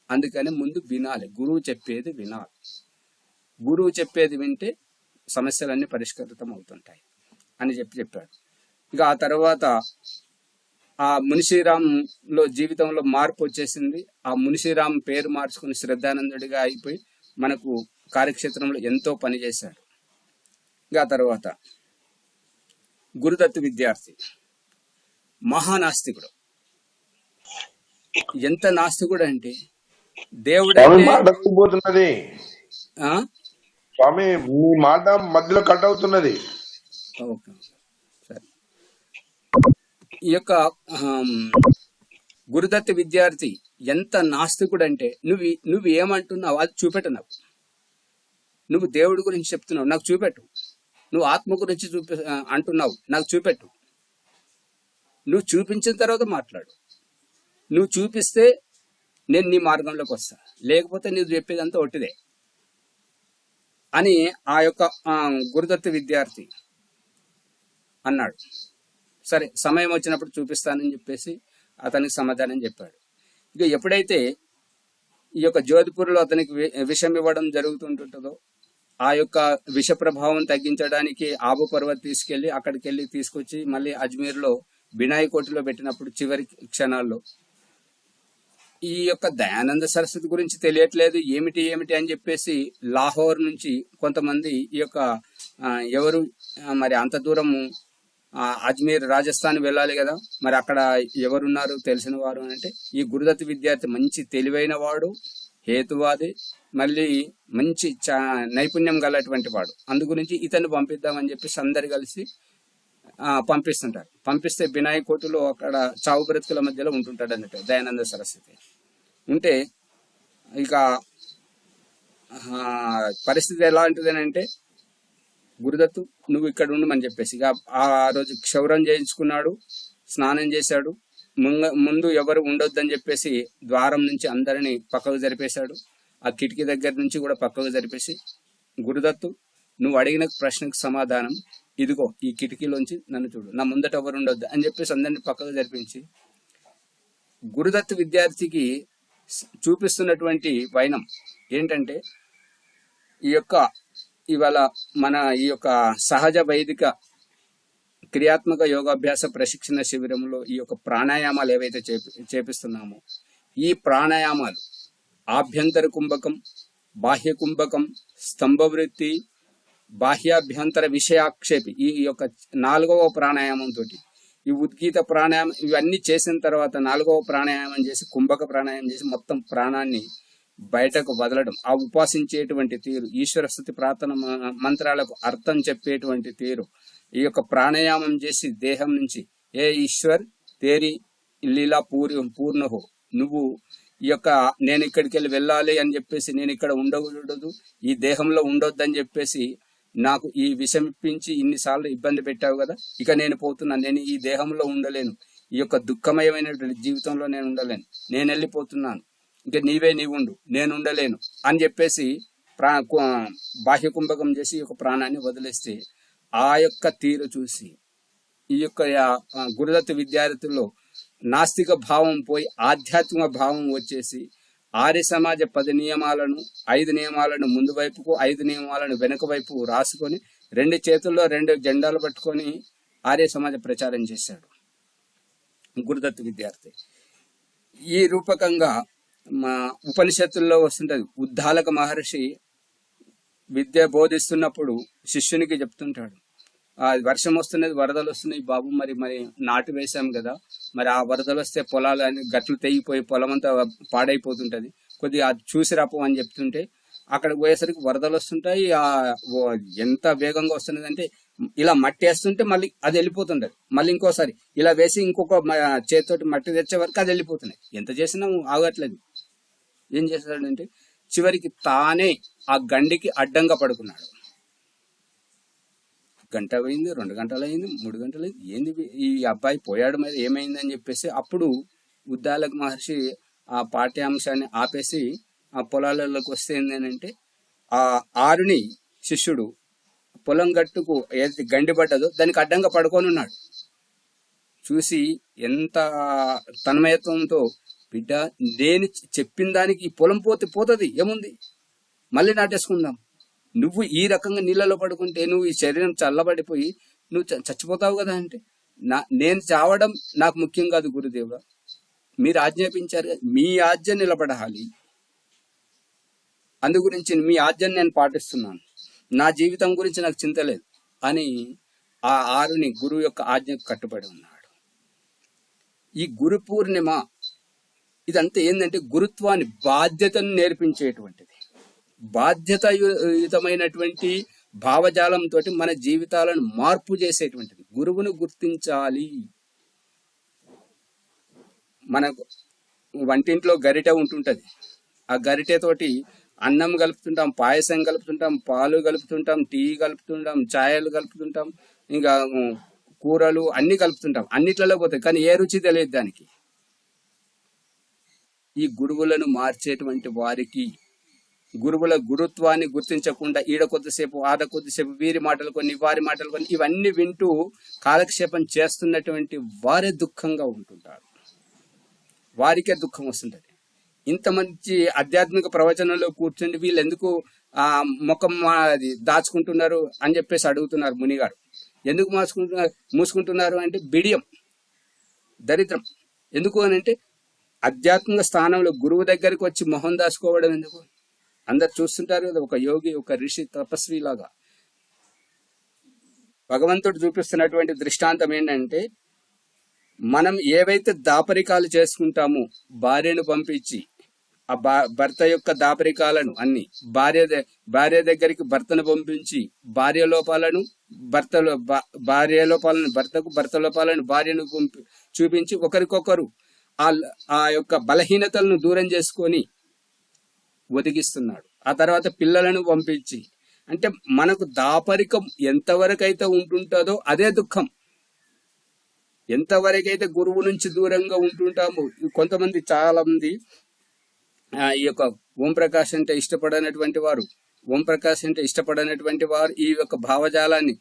అందుకని ముందు వినాలి, గురువు చెప్పేది వినాలి. గురువు చెప్పేది వింటే సమస్యలన్నీ పరిష్కృతం అవుతుంటాయి అని చెప్పాడు. ఇక ఆ తర్వాత ఆ మునిశ్రీరామ్లో జీవితంలో మార్పు వచ్చేసింది. ఆ మునిశ్రీరామ్ పేరు మార్చుకుని శ్రద్ధానందుడిగా అయిపోయి మనకు కార్యక్షేత్రంలో ఎంతో పనిచేశాడు. ఇక ఆ తర్వాత గురుదత్తు విద్యార్థి, మహానాస్తికుడు. ఎంత నాస్తికుడు అంటే, దేవుడు స్వామి మీ మాట మధ్యలో కట్ అవుతున్నది. ఓకే, సరే. ఈ యొక్క ఆమ్, గురుదత్త విద్యార్థి ఎంత నాస్తికుడు అంటే, నువ్వు ఏమంటున్నావు అది చూపెట్టు నాకు. నువ్వు దేవుడి గురించి చెప్తున్నావు, నాకు చూపెట్టు. నువ్వు ఆత్మ గురించి అంటున్నావు, నాకు చూపెట్టు. నువ్వు చూపించిన తర్వాత మాట్లాడు. నువ్వు చూపిస్తే నేను నీ మార్గంలోకి వస్తా, లేకపోతే నువ్వు చెప్పేదంతా ఒట్టిదే అని ఆ యొక్క గురుదత్త విద్యార్థి అన్నాడు. సరే, సమయం వచ్చినప్పుడు చూపిస్తానని చెప్పేసి అతనికి సమాధానం చెప్పాడు. ఇక ఎప్పుడైతే ఈ యొక్క జోధ్పూర్లో అతనికి విషం ఇవ్వడం జరుగుతుంటుందో, ఆ యొక్క విష ప్రభావం తగ్గించడానికి ఆబు పర్వత్ తీసుకెళ్లి అక్కడికి వెళ్ళి తీసుకొచ్చి మళ్ళీ అజ్మీర్లో బినాయి కోటిలో పెట్టినప్పుడు చివరి క్షణాల్లో ఈ యొక్క దయానంద సరస్వతి గురించి తెలియట్లేదు, ఏమిటి అని చెప్పేసి లాహోర్ నుంచి కొంతమంది ఈ యొక్క ఎవరు మరి అంత దూరము అజ్మీర్ రాజస్థాన్ వెళ్ళాలి కదా, మరి అక్కడ ఎవరున్నారు తెలిసిన వారు అంటే ఈ గురుదత్త విద్యార్థి మంచి తెలివైన వాడు, హేతువాది, మళ్ళీ మంచి నైపుణ్యం గలటువంటి వాడు. అందు గురించి ఇతన్ని పంపిద్దామని చెప్పేసి అందరు కలిసి పంపిస్తుంటారు. పంపిస్తే బినాయి కోటిలో అక్కడ చావు బ్రతుకుల మధ్యలో ఉంటుంటాడు అన్నట్టు దయానంద సరస్వతి ఉంటే, ఇక పరిస్థితి ఎలా ఉంటుంది అంటే, గురుదత్తు నువ్వు ఇక్కడ ఉండమని చెప్పేసి ఇక ఆ రోజు క్షౌరం చేయించుకున్నాడు, స్నానం చేశాడు. ముందు ఎవరు ఉండొద్దని చెప్పేసి ద్వారం నుంచి అందరినీ పక్కకు జరిపేశాడు. ఆ కిటికీ దగ్గర నుంచి కూడా పక్కకు జరిపేసి, గురుదత్తు నువ్వు అడిగిన ప్రశ్నకు సమాధానం ఇదిగో ఈ కిటికీలోంచి నన్ను చూడు, నా ముందట ఎవరు ఉండొద్దు అని చెప్పేసి అందరినీ పక్కకు జరిపించి గురుదత్త విద్యార్థికి చూపిస్తున్నటువంటి వైనం ఏంటంటే, ఈ యొక్క ఇవాళ మన ఈ యొక్క సహజ వైదిక క్రియాత్మక యోగాభ్యాస ప్రశిక్షణ శిబిరంలో ఈ యొక్క ప్రాణాయామాలు ఏవైతే చేపిస్తున్నామో, ఈ ప్రాణాయామాలు ఆభ్యంతర కుంభకం, బాహ్య కుంభకం, స్తంభవృత్తి, బాహ్యాభ్యంతర విషయాక్షేపి, ఈ యొక్క 4వ ప్రాణాయామంతో ఈ ఉద్గీత ప్రాణాయామం ఇవన్నీ చేసిన తర్వాత 4వ ప్రాణాయామం చేసి కుంభక ప్రాణాయామం చేసి మొత్తం ప్రాణాన్ని బయటకు వదలడం, ఆ ఉపాసించేటువంటి తీరు, ఈశ్వర స్తుతి ప్రార్థన మంత్రాలకు అర్థం చెప్పేటువంటి తీరు, ఈ యొక్క ప్రాణాయామం చేసి దేహం నుంచి ఏ ఈశ్వర్ తేరి లీలా పూర్ణహో, నువ్వు ఈ యొక్క నేను ఇక్కడికి వెళ్ళి వెళ్ళాలి అని చెప్పేసి, నేను ఇక్కడ ఉండకూడదు, ఈ దేహంలో ఉండొద్దు అని చెప్పేసి నాకు ఈ విషం ఇప్పించి ఇన్నిసార్లు ఇబ్బంది పెట్టావు కదా, ఇక నేను పోతున్నాను, నేను ఈ దేహంలో ఉండలేను, ఈ యొక్క దుఃఖమయమైనటువంటి జీవితంలో నేను ఉండలేను, నేను వెళ్ళిపోతున్నాను, ఇక నీవు ఉండు, నేను ఉండలేను అని చెప్పేసి బాహ్య కుంభకం చేసి ఈ యొక్క ప్రాణాన్ని వదిలేస్తే, ఆ యొక్క తీరు చూసి ఈ యొక్క గురుదత్త విద్యార్థుల్లో నాస్తిక భావం పోయి ఆధ్యాత్మిక భావం వచ్చేసి ఆర్య సమాజ 10 నియమాలను 5 నియమాలను ముందు వైపుకు 5 నియమాలను వెనుక వైపు రాసుకొని 2 చేతుల్లో 2 జెండాలు పట్టుకొని ఆర్య సమాజ ప్రచారం చేశాడు గురుదత్త విద్యార్థి. ఈ రూపకంగా మా ఉపనిషత్తుల్లో వస్తుంటది, ఉద్దాలక మహర్షి విద్య బోధిస్తున్నప్పుడు శిష్యునికి చెప్తుంటాడు, వర్షం వస్తున్నది, వరదలు వస్తున్నాయి బాబు, మరి నాటు వేసాం కదా, మరి ఆ వరదలు వస్తే పొలాలు అని గట్లు తెగిపోయి పొలం అంతా పాడైపోతుంటది, కొద్దిగా అది చూసి రాపో అని చెప్తుంటే, అక్కడికి పోయేసరికి వరదలు వస్తుంటాయి. ఎంత వేగంగా వస్తున్నది అంటే, ఇలా మట్టి వేస్తుంటే మళ్ళీ అది వెళ్ళిపోతుంటది, మళ్ళీ ఇంకోసారి ఇలా వేసి ఇంకొక చేతితోటి మట్టి తెచ్చే వరకు అది వెళ్ళిపోతున్నాయి, ఎంత చేసినా ఆగట్లేదు. ఏం చేస్తాడంటే చివరికి తానే ఆ గండికి అడ్డంగా పడుకున్నాడు. గంట అయింది, 2 గంటలు అయింది, 3 గంటలు అయింది, ఏంది ఈ అబ్బాయి పోయాడు, మరి ఏమైందని చెప్పేసి అప్పుడు ఉద్దాలక మహర్షి ఆ పాఠ్యాంశాన్ని ఆపేసి ఆ పొలాలలోకి వస్తే ఏంటంటే, ఆ ఆరుని శిష్యుడు పొలం గట్టుకు ఏది గండి పడ్డదో దానికి అడ్డంగా పడుకొని ఉన్నాడు. చూసి ఎంత తన్మయత్వంతో, బిడ్డ నేను చెప్పిన దానికి ఈ పొలం పోతుంది, ఏముంది, మళ్ళీ నాటేసుకుందాం, నువ్వు ఈ రకంగా నీళ్ళలో పడుకుంటే నువ్వు ఈ శరీరం చల్లబడిపోయి నువ్వు చచ్చిపోతావు కదా అంటే, నేను చావడం నాకు ముఖ్యం కాదు గురుదేవ, మీరు ఆజ్ఞాపించారు, మీ ఆజ్ఞ నిలబడాలి, అందు గురించి మీ ఆజ్ఞను నేను పాటిస్తున్నాను, నా జీవితం గురించి నాకు చింత లేదు అని ఆ ఆరుని గురువు యొక్క ఆజ్ఞకు కట్టుబడి ఉన్నాడు. ఈ గురు పూర్ణిమ ఇదంతా ఏంటంటే గురుత్వాన్ని, బాధ్యతను నేర్పించేటువంటిది. బాధ్యతాయుతమైనటువంటి భావజాలంతో మన జీవితాలను మార్పు చేసేటువంటిది. గురువును గుర్తించాలి. మనకు వంటింట్లో గరిటె ఉంటుంటది. ఆ గరిటెతోటి అన్నం కలుపుతుంటాం, పాయసం కలుపుతుంటాం, పాలు కలుపుతుంటాం, టీ కలుపుతుంటాం, ఛాయలు కలుపుతుంటాం, ఇంకా కూరలు అన్ని కలుపుతుంటాం. అన్నిట్లలో పోతాయి, కానీ ఏ రుచి తెలియదు దానికి. ఈ గురువులను మార్చేటువంటి వారికి, గురువుల గురుత్వాన్ని గుర్తించకుండా ఈడ కొద్దిసేపు ఆడ కొద్దిసేపు వీరి మాటలు కొన్ని వారి మాటలు కొన్ని ఇవన్నీ వింటూ కాలక్షేపం చేస్తున్నటువంటి వారే దుఃఖంగా ఉంటుంటారు. వారికే దుఃఖం వస్తుంటది. ఇంత మంచి ఆధ్యాత్మిక ప్రవచనంలో కూర్చుండి వీళ్ళు ఎందుకు ముఖం అది దాచుకుంటున్నారు అని చెప్పేసి అడుగుతున్నారు మునిగారు. ఎందుకు మూసుకుంటున్నారు అంటే బిడియం, దరిద్రం. ఎందుకు అని అంటే ఆధ్యాత్మిక స్థానంలో గురువు దగ్గరికి వచ్చి మొహం దాచుకోవడం ఎందుకు? అందరు చూస్తుంటారు కదా, ఒక యోగి, ఒక ఋషి, తపస్వి లాగా. భగవంతుడు చూపిస్తున్నటువంటి దృష్టాంతం ఏంటంటే, మనం ఏవైతే దాపరికాలు చేసుకుంటామో భార్యను పంపించి ఆ భర్త యొక్క దాపరికాలను అన్ని భార్య దగ్గరికి భర్తను పంపించి భార్య లోపాలను భర్తకు, భర్త లోపాలను భార్యను చూపించి ఒకరికొకరు ఆ యొక్క బలహీనతలను దూరం చేసుకొని ఒదిగిస్తున్నాడు. ఆ తర్వాత పిల్లలను పంపించి, అంటే మనకు దాపరికం ఎంతవరకు అయితే ఉంటుంటుందో అదే దుఃఖం. ఎంతవరకైతే గురువు నుంచి దూరంగా ఉంటుంటామో, కొంతమంది చాలా మంది ఈ యొక్క ఓంప్రకాష్ అంటే ఇష్టపడనటువంటి వారు ఈ యొక్క భావజాలాన్ని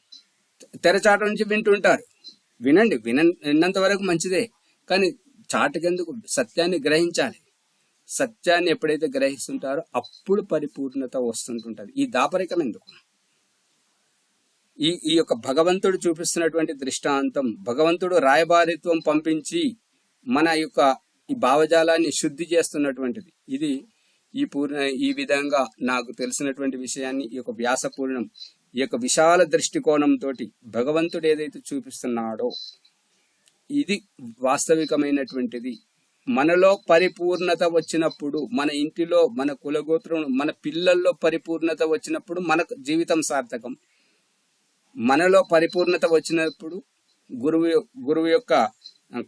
తెరచాట నుంచి వింటుంటారు. విన్నంత వరకు మంచిదే, కానీ చాటుకెందుకు? సత్యాన్ని గ్రహించాలి. సత్యాన్ని ఎప్పుడైతే గ్రహిస్తుంటారో అప్పుడు పరిపూర్ణత వస్తుంటుంటది. ఈ దాపరికం ఎందుకు? ఈ యొక్క భగవంతుడు చూపిస్తున్నటువంటి దృష్టాంతం, భగవంతుడు రాయబారిత్వం పంపించి మన యొక్క ఈ భావజాలాన్ని శుద్ధి చేస్తున్నటువంటిది. ఇది ఈ విధంగా నాకు తెలిసినటువంటి విషయాన్ని ఈ యొక్క వ్యాసపూర్ణం, ఈ యొక్క విశాల దృష్టికోణంతో భగవంతుడు ఏదైతే చూపిస్తున్నాడో ఇది వాస్తవికమైనటువంటిది. మనలో పరిపూర్ణత వచ్చినప్పుడు, మన ఇంటిలో, మన కులగోత్రం, మన పిల్లల్లో పరిపూర్ణత వచ్చినప్పుడు మన జీవితం సార్థకం. మనలో పరిపూర్ణత వచ్చినప్పుడు, గురువు యొక్క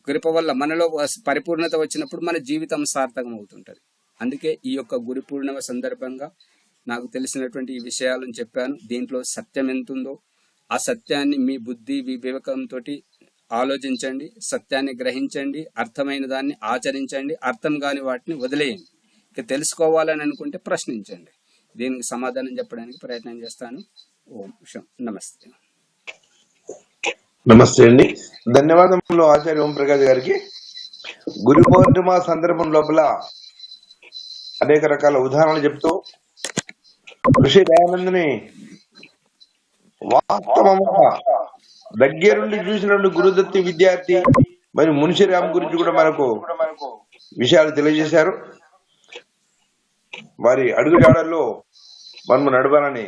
కృప వల్ల మనలో పరిపూర్ణత వచ్చినప్పుడు మన జీవితం సార్థకం అవుతుంటది. అందుకే ఈ యొక్క గురు పూర్ణిమ సందర్భంగా నాకు తెలిసినటువంటి ఈ విషయాలను చెప్పాను. దీంట్లో సత్యం ఎంతుందో ఆ సత్యాన్ని మీ బుద్ధి వివేకంతో ఆలోచించండి, సత్యాన్ని గ్రహించండి, అర్థమైన దాన్ని ఆచరించండి, అర్థం కాని వాటిని వదిలేయండి. ఇక తెలుసుకోవాలని అనుకుంటే ప్రశ్నించండి. దీనికి సమాధానం చెప్పడానికి ప్రయత్నం చేస్తాను. ఓం నమస్తే. నమస్తే అండి, ధన్యవాదములు ఆచార్య ఓంప్రకాష్ గారికి. గురు పౌర్ణిమ సందర్భం లోపల అనేక రకాల ఉదాహరణలు చెప్తూ ఋషి దయానందుని వాస్తవంగా దగ్గరుండి చూసినటువంటి గురుదత్తి విద్యార్థి మరి మున్షిరామ్ గురించి కూడా మనకు విషయాలు తెలియజేశారు. వారి అడుగుజాడల్లో మనం నడవాలని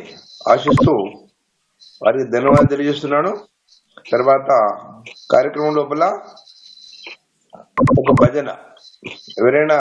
ఆశిస్తూ వారికి ధన్యవాదాలు తెలియజేస్తున్నాను. తర్వాత కార్యక్రమం లోపల ఒక భజన, ఎవరైనా